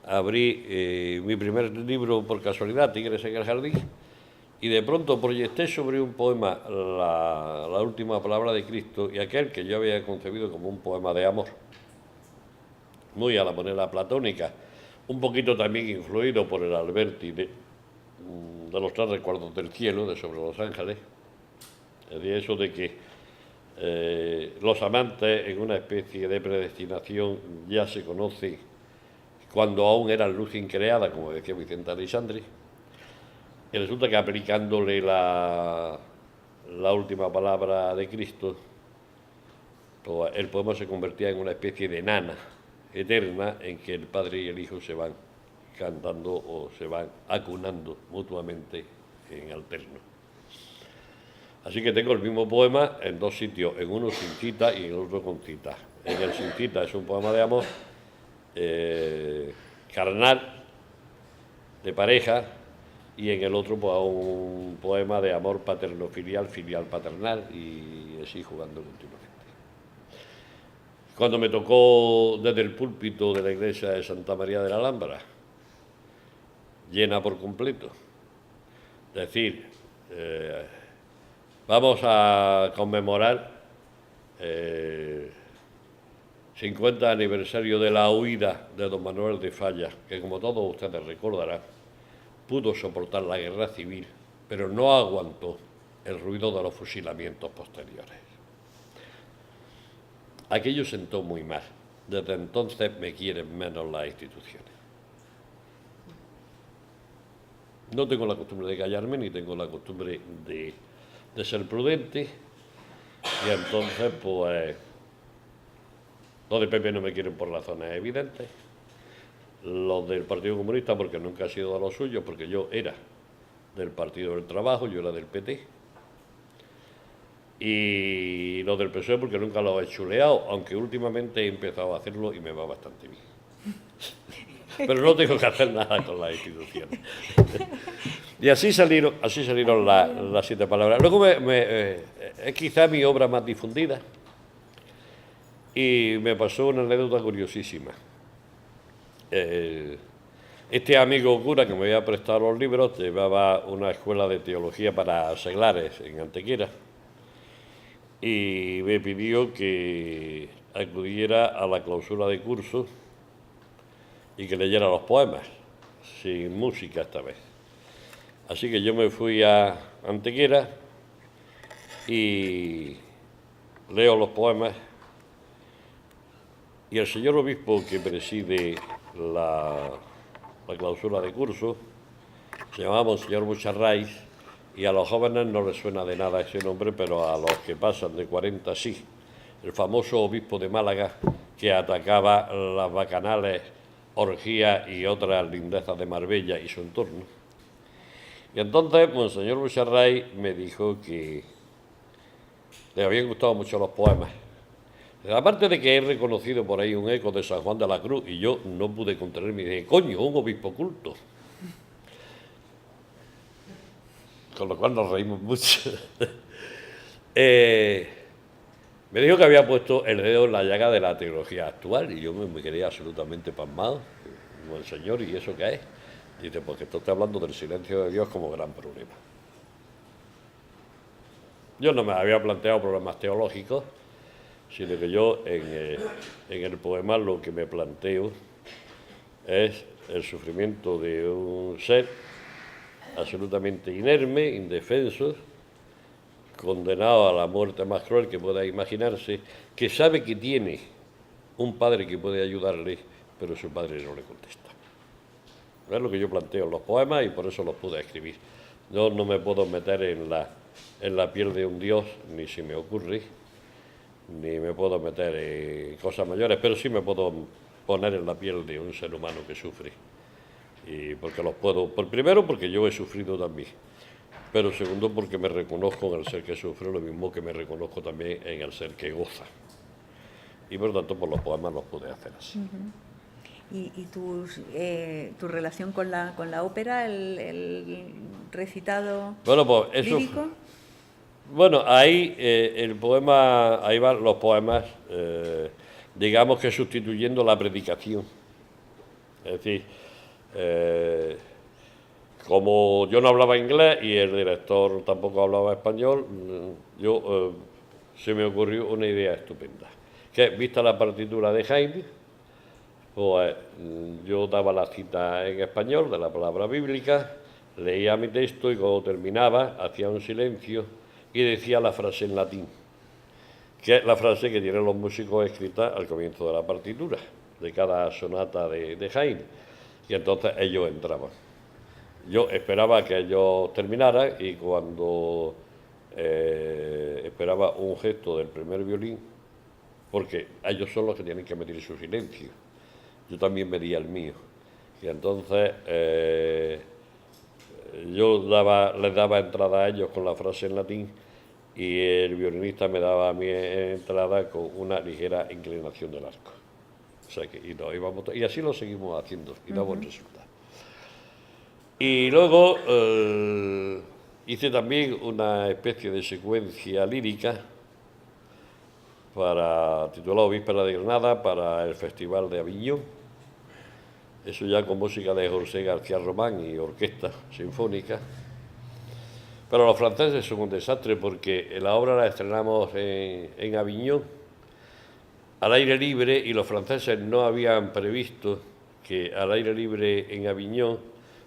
abrí mi primer libro por casualidad, Tigres en el Jardín, y de pronto proyecté sobre un poema la última palabra de Cristo y aquel que yo había concebido como un poema de amor, muy a la manera platónica, un poquito también influido por el Alberti de los 3 recuerdos del cielo, de Sobre los Ángeles, de eso de que los amantes en una especie de predestinación ya se conocen cuando aún eran luz increada, como decía Vicente Aleixandri. Y resulta que aplicándole la última palabra de Cristo, pues el poema se convertía en una especie de nana eterna en que el padre y el hijo se van cantando o se van acunando mutuamente en alterno. Así que tengo el mismo poema en 2 sitios, en uno sin cita y en el otro con cita. En el sin cita es un poema de amor carnal, de pareja, y en el otro pues, un poema de amor paterno-filial, filial-paternal, y así jugando continuamente. Cuando me tocó desde el púlpito de la iglesia de Santa María de la Alhambra llena por completo. Es decir, vamos a conmemorar 50 aniversario de la huida de don Manuel de Falla, que como todos ustedes recordarán, pudo soportar la guerra civil, pero no aguantó el ruido de los fusilamientos posteriores. Aquello sentó muy mal. Desde entonces me quieren menos las instituciones. No tengo la costumbre de callarme, ni tengo la costumbre de ser prudente, y entonces, pues, los de PP no me quieren por razones evidentes, los del Partido Comunista porque nunca ha sido de los suyos, porque yo era del Partido del Trabajo, yo era del PT, y los del PSOE porque nunca los he chuleado, aunque últimamente he empezado a hacerlo y me va bastante bien. Pero no tengo que hacer nada con las instituciones. Y así salieron las 7 palabras. Luego es quizá mi obra más difundida, y me pasó una anécdota curiosísima. Este amigo cura que me había prestado los libros llevaba una escuela de teología para seglares en Antequera, y me pidió que acudiera a la clausura de curso y que leyera los poemas, sin música esta vez. Así que yo me fui a Antequera y leo los poemas, y el señor obispo que preside la clausura de curso se llamaba Monseñor Bucharrais, y a los jóvenes no les suena de nada ese nombre, pero a los que pasan de 40 sí. El famoso obispo de Málaga que atacaba las bacanales, orgías y otras lindezas de Marbella y su entorno. Y entonces Monseñor Bucharrais me dijo que le habían gustado mucho los poemas. Aparte de que he reconocido por ahí un eco de San Juan de la Cruz, y yo no pude contenerme y dije, coño, un obispo culto. Con lo cual nos reímos mucho. Me dijo que había puesto el dedo en la llaga de la teología actual, y yo me quedé absolutamente pasmado. Monseñor, ¿y eso qué es? Dice, porque esto está hablando del silencio de Dios como gran problema. Yo no me había planteado problemas teológicos, sino que yo en el poema lo que me planteo es el sufrimiento de un ser absolutamente inerme, indefenso, condenado a la muerte más cruel que pueda imaginarse, que sabe que tiene un padre que puede ayudarle, pero su padre no le contesta. Es lo que yo planteo en los poemas, y por eso los pude escribir. Yo no me puedo meter en la piel de un dios, ni si me ocurre, ni me puedo meter en cosas mayores, pero sí me puedo poner en la piel de un ser humano que sufre. Y porque los puedo, primero porque yo he sufrido también, pero segundo porque me reconozco en el ser que sufre, lo mismo que me reconozco también en el ser que goza. Y por lo tanto, por los poemas los pude hacer así. ¿Y tu relación con la ópera, el recitado lírico? Bueno, ahí el poema, ahí van los poemas, digamos que sustituyendo la predicación. Es decir, como yo no hablaba inglés y el director tampoco hablaba español, se me ocurrió una idea estupenda, que vista la partitura de Haydn, pues yo daba la cita en español de la palabra bíblica, leía mi texto y cuando terminaba hacía un silencio y decía la frase en latín, que es la frase que tienen los músicos escrita al comienzo de la partitura, de cada sonata de Haydn, y entonces ellos entraban. Yo esperaba que ellos terminaran, y cuando esperaba un gesto del primer violín, porque ellos son los que tienen que medir su silencio, yo también medía el mío, y entonces yo les daba entrada a ellos con la frase en latín, y el violinista me daba a mi entrada con una ligera inclinación del arco. O sea que, y así lo seguimos haciendo, y da buen resultado. Y luego hice también una especie de secuencia lírica titulado Víspera de Granada para el Festival de Aviñón, eso ya con música de José García Román y orquesta sinfónica. Pero los franceses son un desastre porque la obra la estrenamos en Aviñón, al aire libre, y los franceses no habían previsto que al aire libre en Aviñón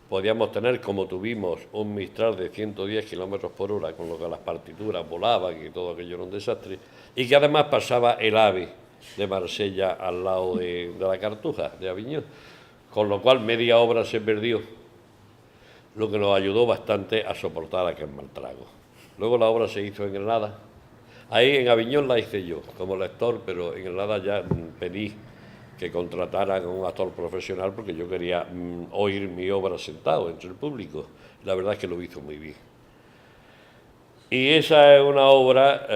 podíamos tener, como tuvimos, un Mistral de 110 kilómetros por hora, con lo que las partituras volaban y todo aquello era un desastre, y que además pasaba el AVE de Marsella al lado de la Cartuja, de Aviñón, con lo cual media obra se perdió, lo que nos ayudó bastante a soportar aquel mal trago. Luego la obra se hizo en Granada. Ahí en Aviñón la hice yo, como lector, pero en Granada ya pedí que contrataran a un actor profesional porque yo quería oír mi obra sentado entre el público. La verdad es que lo hizo muy bien. Y esa es una obra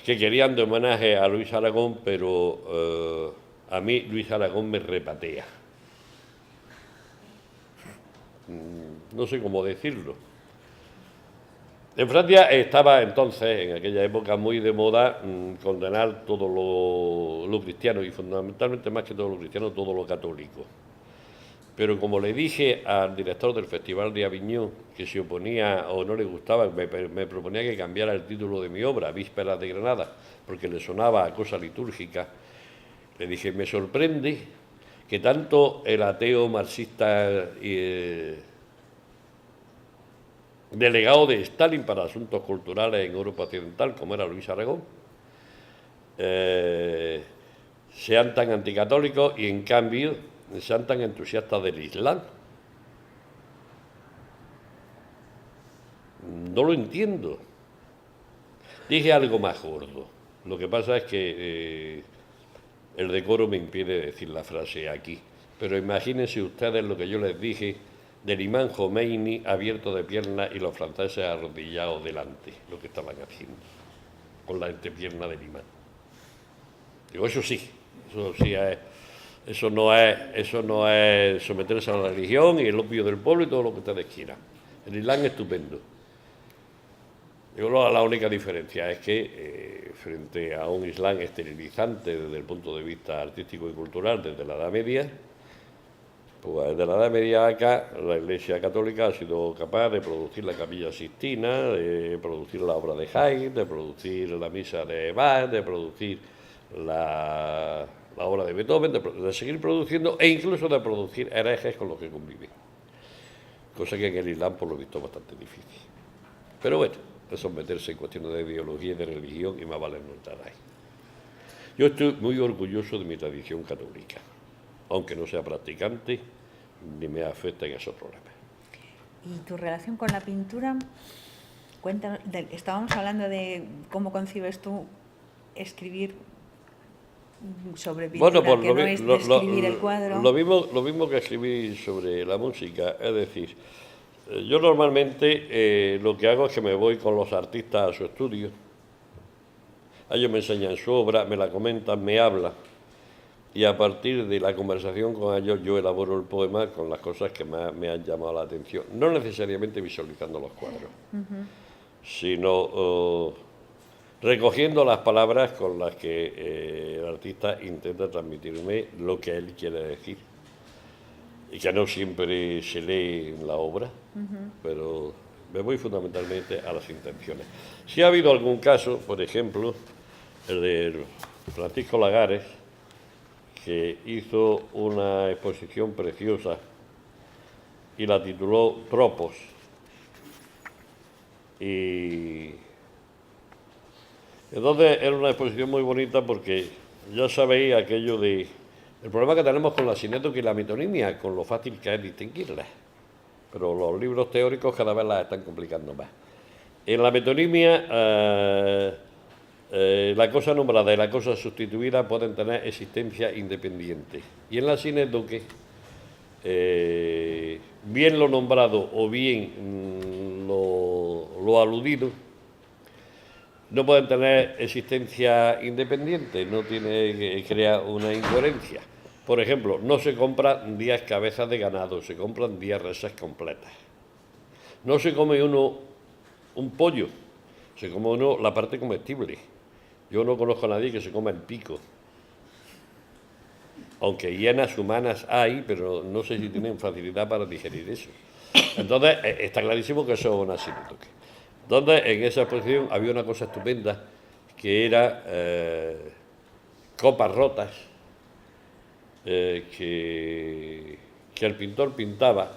que querían de homenaje a Luis Aragón, pero a mí Luis Aragón me repatea. No sé cómo decirlo. En Francia estaba entonces, en aquella época, muy de moda condenar todo lo cristiano, y fundamentalmente, más que todo lo cristiano, todo lo católico. Pero como le dije al director del Festival de Aviñón, que se oponía o no le gustaba, me proponía que cambiara el título de mi obra, Vísperas de Granada, porque le sonaba a cosa litúrgica, le dije, me sorprende que tanto el ateo marxista delegado de Stalin para asuntos culturales en Europa Occidental, como era Luis Aragón, sean tan anticatólicos y en cambio sean tan entusiastas del Islam. No lo entiendo. Dije algo más gordo. Lo que pasa es que el decoro me impide decir la frase aquí. Pero imagínense ustedes lo que yo les dije del imán Jomeini abierto de piernas y los franceses arrodillados delante, lo que estaban haciendo, con la entrepierna del imán. Digo, eso sí es, eso no es someterse a la religión y el opio del pueblo y todo lo que ustedes quieran. El Islam es estupendo. Digo, la única diferencia es que frente a un Islam esterilizante desde el punto de vista artístico y cultural desde la Edad Media, pues desde la Edad Media acá, la Iglesia Católica ha sido capaz de producir la Capilla Sixtina, de producir la obra de Haydn, de producir la Misa de Bach, de producir la obra de Beethoven, de seguir produciendo e incluso de producir herejes con los que conviven. Cosa que en el Islam, por lo visto, es bastante difícil. Pero bueno, eso es meterse en cuestiones de ideología y de religión y más vale no entrar ahí. Yo estoy muy orgulloso de mi tradición católica, aunque no sea practicante, ni me afecta en esos problemas. ¿Y tu relación con la pintura? Cuéntanos, estábamos hablando de cómo concibes tú escribir sobre pintura, bueno, pues que no es describir el cuadro. Lo mismo que escribí sobre la música, es decir, yo normalmente lo que hago es que me voy con los artistas a su estudio, ellos me enseñan su obra, me la comentan, me hablan, y a partir de la conversación con ellos yo elaboro el poema con las cosas que más me han llamado la atención, no necesariamente visualizando los cuadros, sino recogiendo las palabras con las que el artista intenta transmitirme lo que él quiere decir, y que no siempre se lee en la obra, pero me voy fundamentalmente a las intenciones. Si ha habido algún caso, por ejemplo, el de Francisco Lagares, que hizo una exposición preciosa y la tituló Tropos, y entonces era una exposición muy bonita porque ya sabéis aquello de el problema que tenemos con la sinétoca y la metonimia, con lo fácil que es distinguirlas, pero los libros teóricos cada vez las están complicando más. En la metonimia la cosa nombrada y la cosa sustituida pueden tener existencia independiente, y en la sinétoca bien lo nombrado o bien lo aludido no pueden tener existencia independiente, no tiene, crea una incoherencia. Por ejemplo, no se compran 10 cabezas de ganado, se compran 10 reses completas. No se come uno un pollo, se come uno la parte comestible. Yo no conozco a nadie que se coma el pico. aunque hienas humanas hay, pero no sé si tienen facilidad para digerir eso. Entonces, está clarísimo que eso es un asinétoque. Entonces, en esa exposición había una cosa estupenda, que era copas rotas, que el pintor pintaba,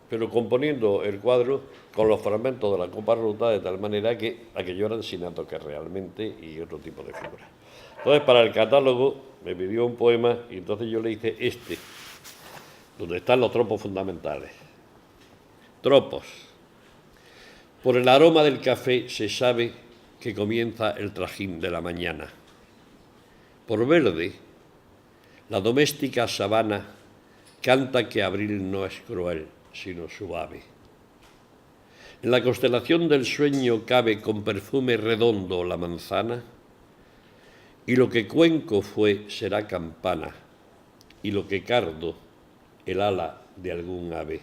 pero componiendo el cuadro con los fragmentos de la copa rota, de tal manera que aquello eran asinétoques realmente y otro tipo de figuras. Entonces, para el catálogo me pidió un poema y entonces yo le hice este, donde están los tropos fundamentales. Tropos. Por el aroma del café se sabe que comienza el trajín de la mañana. Por verde, la doméstica sabana canta que abril no es cruel, sino suave. En la constelación del sueño cabe con perfume redondo la manzana, y lo que cuenco fue será campana, y lo que cardo el ala de algún ave.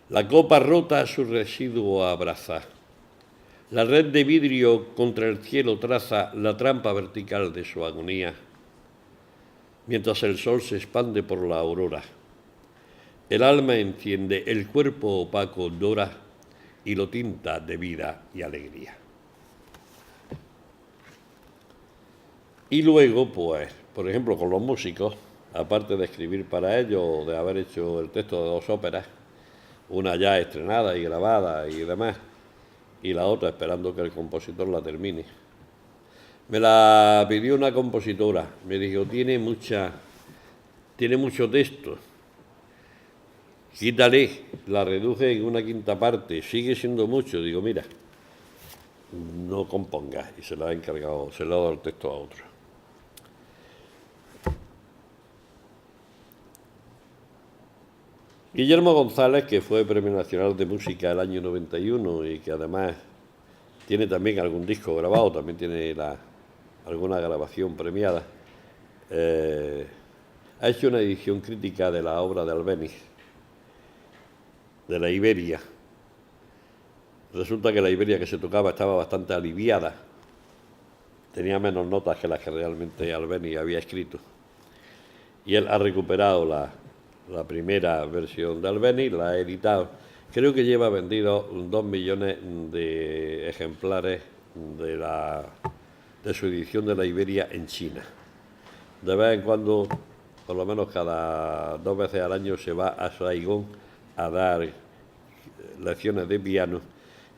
La copa rota a su residuo abraza. La red de vidrio contra el cielo traza la trampa vertical de su agonía, mientras el sol se expande por la aurora. El alma enciende, el cuerpo opaco dora y lo tinta de vida y alegría. Y luego, pues, por ejemplo, con los músicos, aparte de escribir para ellos, de haber hecho el texto de 2 óperas, una ya estrenada y grabada y demás, y la otra esperando que el compositor la termine. Me la pidió una compositora, me dijo, tiene mucho texto, quítale, la reduje en 1/5 parte, sigue siendo mucho. Digo, mira, no compongas, y se la ha encargado, se le ha dado el texto a otro. Guillermo González, que fue Premio Nacional de Música el año 91 y que además tiene también algún disco grabado, también tiene alguna grabación premiada, ha hecho una edición crítica de la obra de Albéniz, de la Iberia. Resulta que la Iberia que se tocaba estaba bastante aliviada, tenía menos notas que las que realmente Albéniz había escrito. Y él ha recuperado la primera versión de Albéniz, la ha editado. Creo que lleva vendido 2 millones de ejemplares de su edición de la Iberia en China. De vez en cuando, por lo menos cada 2 veces al año, se va a Saigón a dar lecciones de piano.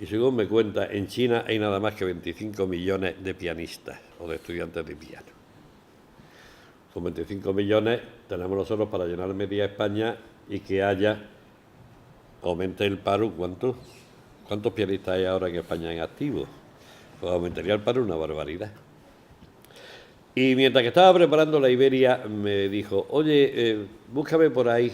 Y según me cuenta, en China hay nada más que 25 millones de pianistas o de estudiantes de piano. Con 25 millones tenemos nosotros para llenar media España y que aumente el paro. ¿Cuántos pianistas hay ahora en España en activo? Pues aumentaría el paro una barbaridad. Y mientras que estaba preparando la Iberia, me dijo, oye, búscame por ahí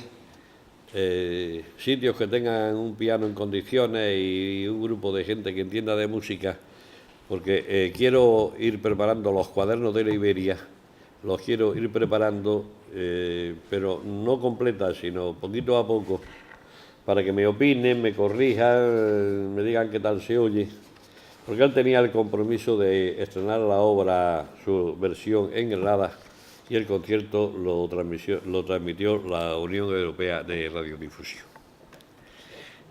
sitios que tengan un piano en condiciones y un grupo de gente que entienda de música, porque quiero ir preparando los cuadernos de la Iberia. Los quiero ir preparando, pero no completa, sino poquito a poco, para que me opinen, me corrijan, me digan qué tal se oye. Porque él tenía el compromiso de estrenar la obra, su versión en Granada, y el concierto lo transmitió la Unión Europea de Radiodifusión.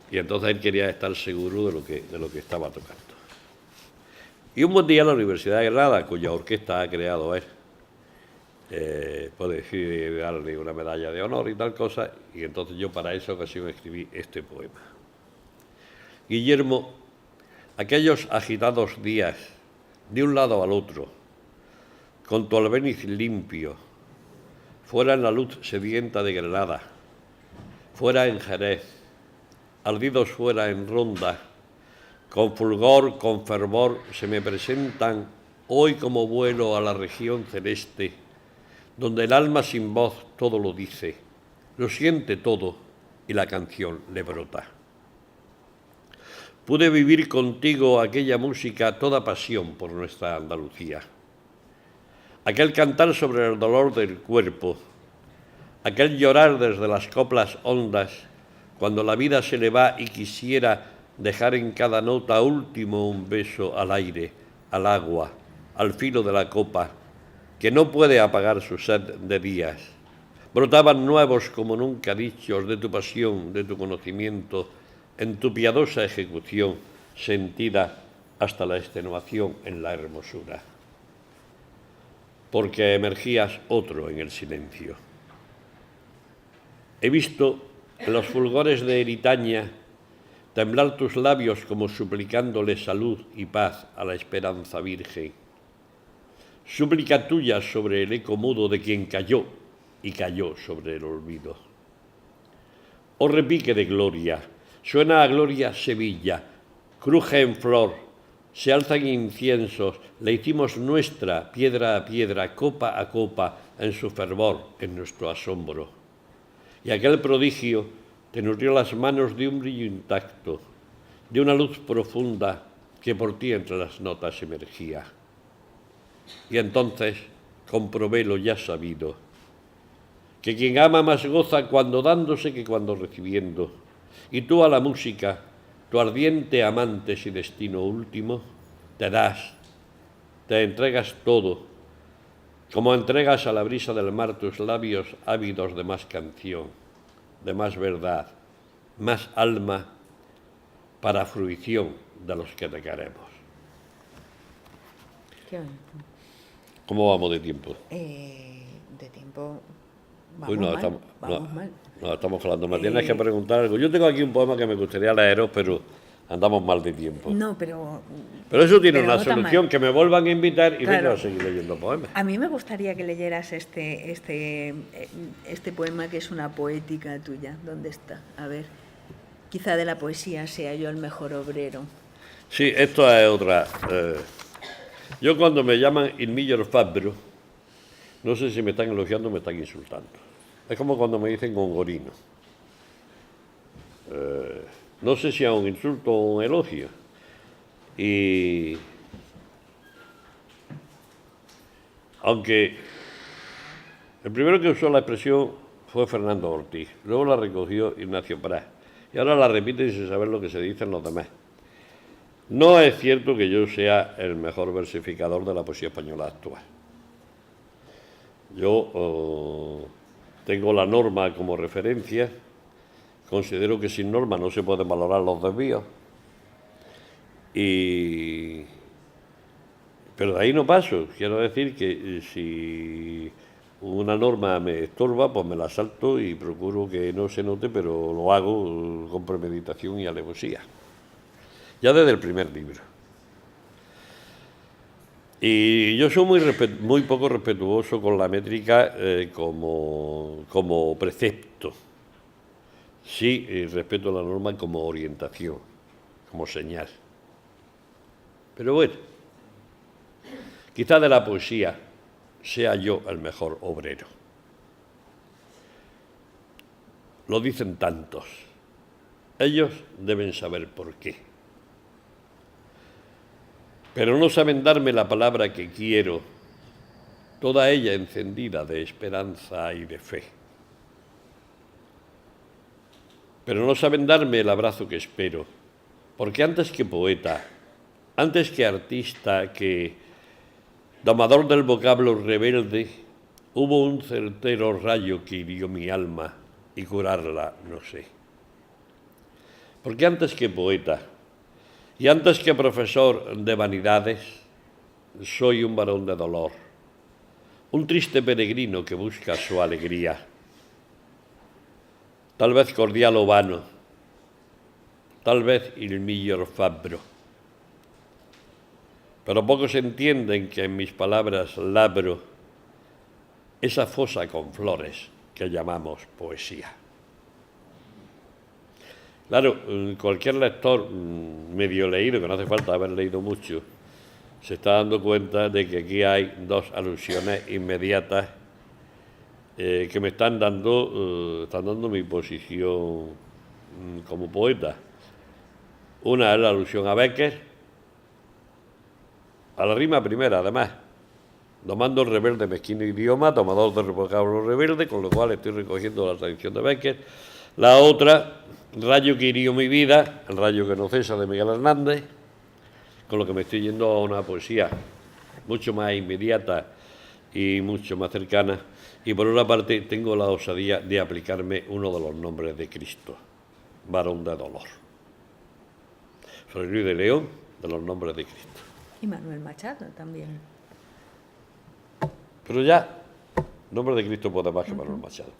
Y entonces él quería estar seguro de lo que estaba tocando. Y un buen día la Universidad de Granada, cuya orquesta ha creado él, puede decir darle una medalla de honor y tal cosa, y entonces yo para esa ocasión escribí este poema. Guillermo, aquellos agitados días, de un lado al otro, con tu Albéniz limpio, fuera en la luz sedienta de Granada, fuera en Jerez, ardidos fuera en Ronda, con fulgor, con fervor, se me presentan hoy como vuelo a la región celeste, donde el alma sin voz todo lo dice, lo siente todo y la canción le brota. Pude vivir contigo aquella música, toda pasión por nuestra Andalucía. Aquel cantar sobre el dolor del cuerpo, aquel llorar desde las coplas hondas, cuando la vida se le va y quisiera dejar en cada nota último un beso al aire, al agua, al filo de la copa, que no puede apagar su sed de días. Brotaban nuevos como nunca dichos de tu pasión, de tu conocimiento, en tu piadosa ejecución, sentida hasta la extenuación en la hermosura. Porque emergías otro en el silencio. He visto en los fulgores de eritaña temblar tus labios como suplicándole salud y paz a la esperanza virgen. Súplica tuya sobre el eco mudo de quien cayó y cayó sobre el olvido. Oh repique de gloria, suena a gloria Sevilla, cruje en flor, se alzan inciensos, la hicimos nuestra, piedra a piedra, copa a copa, en su fervor, en nuestro asombro. Y aquel prodigio te nutrió las manos de un brillo intacto, de una luz profunda que por ti entre las notas emergía. Y entonces comprobé lo ya sabido, que quien ama más goza cuando dándose que cuando recibiendo. Y tú a la música, tu ardiente amante y destino último, te das, te entregas todo, como entregas a la brisa del mar tus labios ávidos de más canción, de más verdad, más alma, para fruición de los que te queremos. Qué bonito. ¿Cómo vamos de tiempo? De tiempo Uy, vamos mal. No, estamos hablando. Me tienes que preguntar algo. Yo tengo aquí un poema que me gustaría leeros, pero andamos mal de tiempo. No, pero eso tiene pero una no tan solución, mal. que me vuelvan a invitar y Claro. vengo a seguir leyendo poemas. A mí me gustaría que leyeras este poema, que es una poética tuya. ¿Dónde está? A ver, quizá de la poesía sea yo el mejor obrero. Sí, esto es otra. Yo cuando me llaman il miglior fabbro, no sé si me están elogiando o me están insultando. Es como cuando me dicen gongorino. No sé si es un insulto o un elogio. Y aunque el primero que usó la expresión fue Fernando Ortiz, luego la recogió Ignacio Prat, y ahora la repite sin saber lo que se dicen los demás. No es cierto que yo sea el mejor versificador de la poesía española actual. Yo tengo la norma como referencia, considero que sin norma no se pueden valorar los desvíos, pero de ahí no paso. Quiero decir que si una norma me estorba, pues me la salto y procuro que no se note, pero lo hago con premeditación y alevosía. Ya desde el primer libro. Y yo soy muy poco respetuoso con la métrica como precepto. Sí, respeto la norma como orientación, como señal. Pero bueno, quizá de la poesía sea yo el mejor obrero. Lo dicen tantos. Ellos deben saber por qué. Pero no saben darme la palabra que quiero, toda ella encendida de esperanza y de fe. Pero no saben darme el abrazo que espero, porque antes que poeta, antes que artista, que domador del vocablo rebelde, hubo un certero rayo que hirió mi alma y curarla no sé. Porque antes que poeta, y antes que profesor de vanidades, soy un varón de dolor, un triste peregrino que busca su alegría, tal vez cordial o vano, tal vez il miglior fabbro. Pero pocos entienden que en mis palabras labro esa fosa con flores que llamamos poesía. Claro, cualquier lector medio leído, que no hace falta haber leído mucho, se está dando cuenta de que aquí hay dos alusiones inmediatas que me están dando mi posición como poeta. Una es la alusión a Becker, a la rima primera, además, domando el rebelde mezquino idioma, tomador del vocablo rebelde, con lo cual estoy recogiendo la tradición de Becker. La otra, rayo que hirió mi vida, el rayo que no cesa, de Miguel Hernández, con lo que me estoy yendo a una poesía mucho más inmediata y mucho más cercanas. Y por otra parte tengo la osadía de aplicarme uno de los nombres de Cristo, varón de dolor. Soy Luis de León, de los nombres de Cristo. Y Manuel Machado también. Pero ya, nombre de Cristo puede más que Manuel Machado.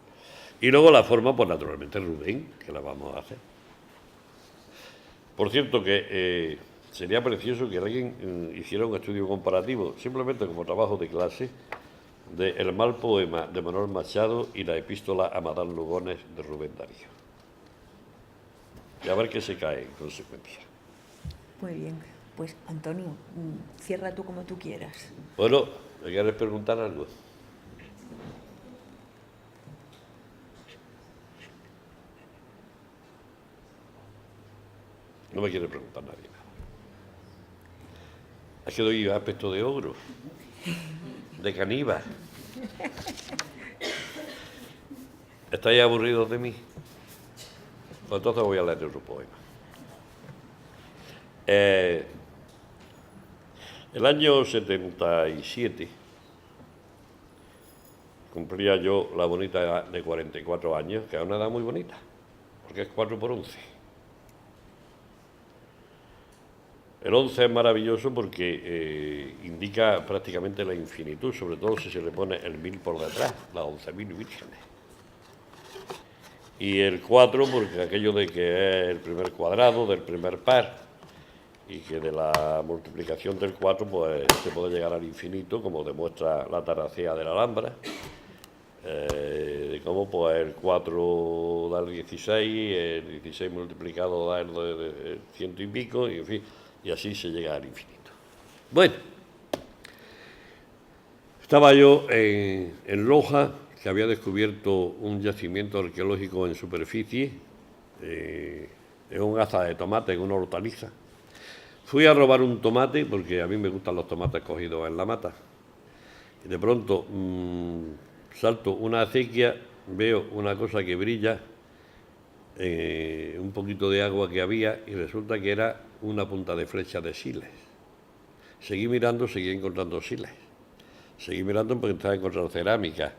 Y luego la forma, pues naturalmente Rubén, que la vamos a hacer. Por cierto que sería precioso que alguien hiciera un estudio comparativo, simplemente como trabajo de clase, de El mal poema de Manuel Machado y la epístola a Madame Lugones de Rubén Darío. Y a ver qué se cae en consecuencia. Muy bien. Pues, Antonio, cierra tú como tú quieras. Bueno, ¿me quieres preguntar algo? No me quiere preguntar nadie nada. Es que doy aspecto de ogro, de caníbal. ¿Estáis aburridos de mí? Pues entonces voy a leer otro poema. El año 77 cumplía yo la bonita edad de 44 años, que es una edad muy bonita, porque es 4 por 11. El 11 es maravilloso porque indica prácticamente la infinitud, sobre todo si se le pone el 1000 por detrás, las 11.000 vírgenes. Y el 4 porque aquello de que es el primer cuadrado del primer par, y que de la multiplicación del 4 pues se puede llegar al infinito, como demuestra la taracea de la Alhambra, de cómo pues el 4 da el 16, el 16 multiplicado da el 100 y pico, y en fin, y así se llega al infinito. Bueno, estaba yo en Loja, que había descubierto un yacimiento arqueológico en superficie, en un gaza de tomate, en una hortaliza. Fui a robar un tomate, porque a mí me gustan los tomates cogidos en la mata. Y de pronto salto una acequia, veo una cosa que brilla, un poquito de agua que había, y resulta que era una punta de flecha de siles. Seguí mirando, seguí encontrando siles. Seguí mirando porque estaba encontrando cerámica.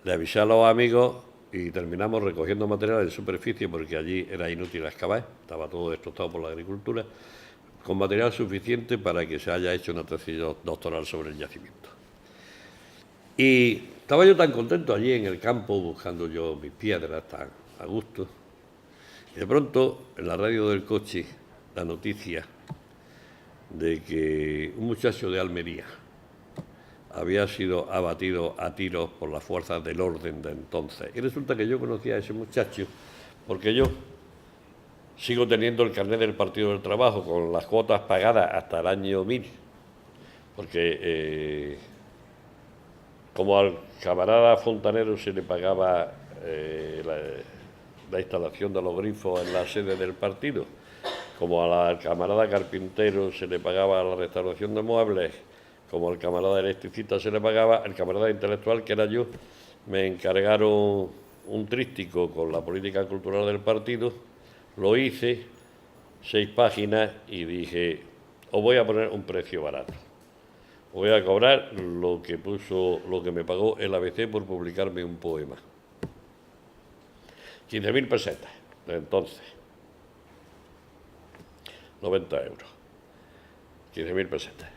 Le avisé a los amigos y terminamos recogiendo material en superficie, porque allí era inútil excavar, estaba todo destrozado por la agricultura, con material suficiente para que se haya hecho una tesis doctoral sobre el yacimiento. Y estaba yo tan contento allí en el campo, buscando yo mis piedras tan a gusto, y de pronto en la radio del coche la noticia de que un muchacho de Almería había sido abatido a tiros por las fuerzas del orden de entonces. Y resulta que yo conocía a ese muchacho porque yo sigo teniendo el carnet del Partido del Trabajo con las cuotas pagadas hasta el año 1000, porque como al camarada fontanero se le pagaba la instalación de los grifos en la sede del partido, como al camarada carpintero se le pagaba la restauración de muebles, como al camarada electricista se le pagaba, el camarada intelectual, que era yo, me encargaron un tríptico con la política cultural del partido. Lo hice, 6 páginas, y dije, os voy a poner un precio barato. Voy a cobrar lo que me pagó el ABC por publicarme un poema. 15.000 pesetas, de entonces. 90 euros. 15.000 pesetas.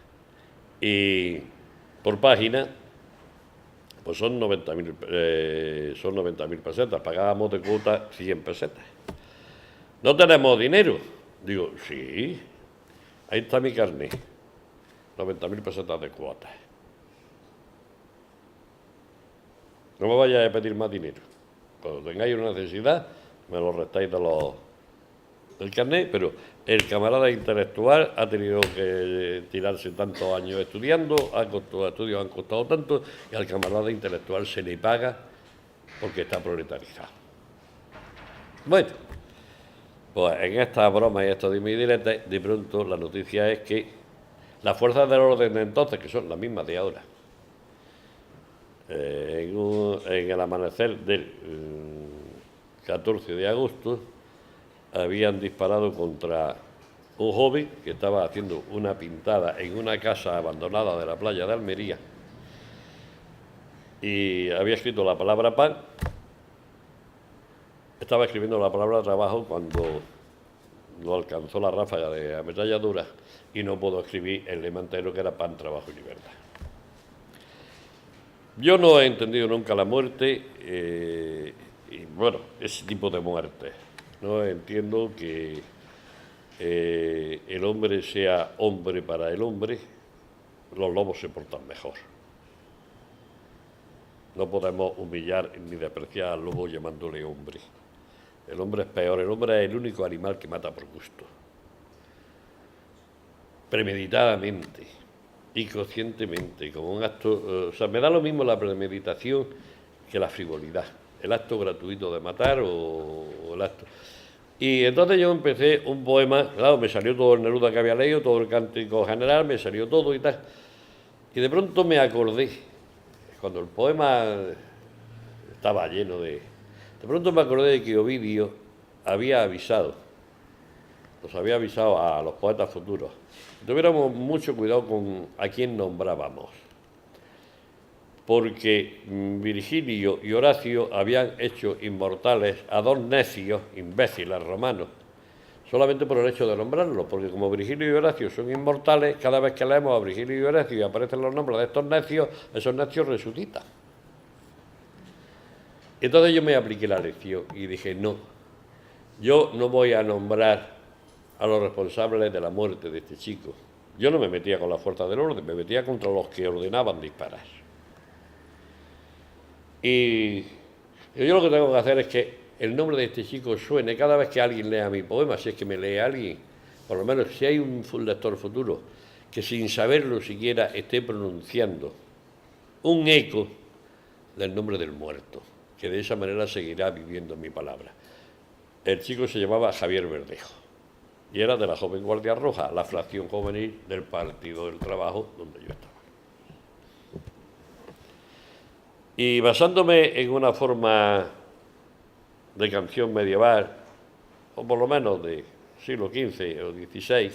Y por página, pues son 90.000 pesetas. Pagábamos de cuota 100 pesetas. ¿No tenemos dinero? Digo, sí, ahí está mi carnet, 90.000 pesetas de cuotas. No me vayáis a pedir más dinero. Cuando tengáis una necesidad, me lo restáis del carnet, pero el camarada intelectual ha tenido que tirarse tantos años estudiando, los estudios han costado tanto, y al camarada intelectual se le paga porque está proletarizado. Bueno, pues en estas bromas y estos diretes, de pronto la noticia es que las fuerzas del orden de entonces, que son las mismas de ahora, en el amanecer del 14 de agosto, habían disparado contra un joven que estaba haciendo una pintada en una casa abandonada de la playa de Almería, y había escrito la palabra pan. Estaba escribiendo la palabra trabajo cuando lo alcanzó la ráfaga de ametralladura y no puedo escribir el lema entero, que era pan, trabajo y libertad. Yo no he entendido nunca la muerte, y bueno, ese tipo de muerte. No entiendo que el hombre sea hombre para el hombre. Los lobos se portan mejor. No podemos humillar ni despreciar al lobo llamándole hombre. El hombre es peor, el hombre es el único animal que mata por gusto. Premeditadamente y conscientemente, como un acto... o sea, me da lo mismo la premeditación que la frivolidad. El acto gratuito de matar o el acto... Y entonces yo empecé un poema, claro, me salió todo el Neruda que había leído, todo el Cántico General, me salió todo y tal. Y de pronto me acordé, cuando el poema estaba lleno de... De pronto me acordé de que Ovidio había avisado, nos había avisado a los poetas futuros, que tuviéramos mucho cuidado con a quién nombrábamos, porque Virgilio y Horacio habían hecho inmortales a dos necios, imbéciles romanos, solamente por el hecho de nombrarlos, porque como Virgilio y Horacio son inmortales, cada vez que leemos a Virgilio y Horacio y aparecen los nombres de estos necios, esos necios resucitan. Entonces yo me apliqué la lección y dije, no, yo no voy a nombrar a los responsables de la muerte de este chico. Yo no me metía con las fuerzas del orden, me metía contra los que ordenaban disparar. Y yo lo que tengo que hacer es que el nombre de este chico suene cada vez que alguien lea mi poema, si es que me lee alguien, por lo menos si hay un lector futuro, que sin saberlo siquiera esté pronunciando un eco del nombre del muerto, que de esa manera seguirá viviendo mi palabra. El chico se llamaba Javier Verdejo y era de la Joven Guardia Roja, la fracción juvenil del Partido del Trabajo donde yo estaba. Y basándome en una forma de canción medieval, o por lo menos de siglo XV o XVI,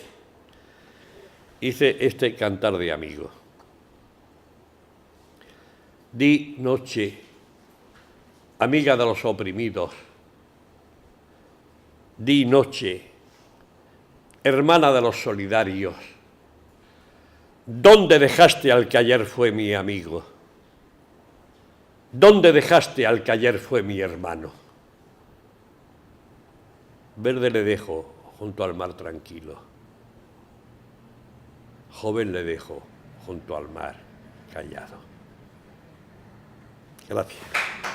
hice este cantar de amigo. Di, noche, amiga de los oprimidos, di, noche, hermana de los solidarios, ¿dónde dejaste al que ayer fue mi amigo? ¿Dónde dejaste al que ayer fue mi hermano? Verde le dejo junto al mar tranquilo, joven le dejo junto al mar callado. Gracias.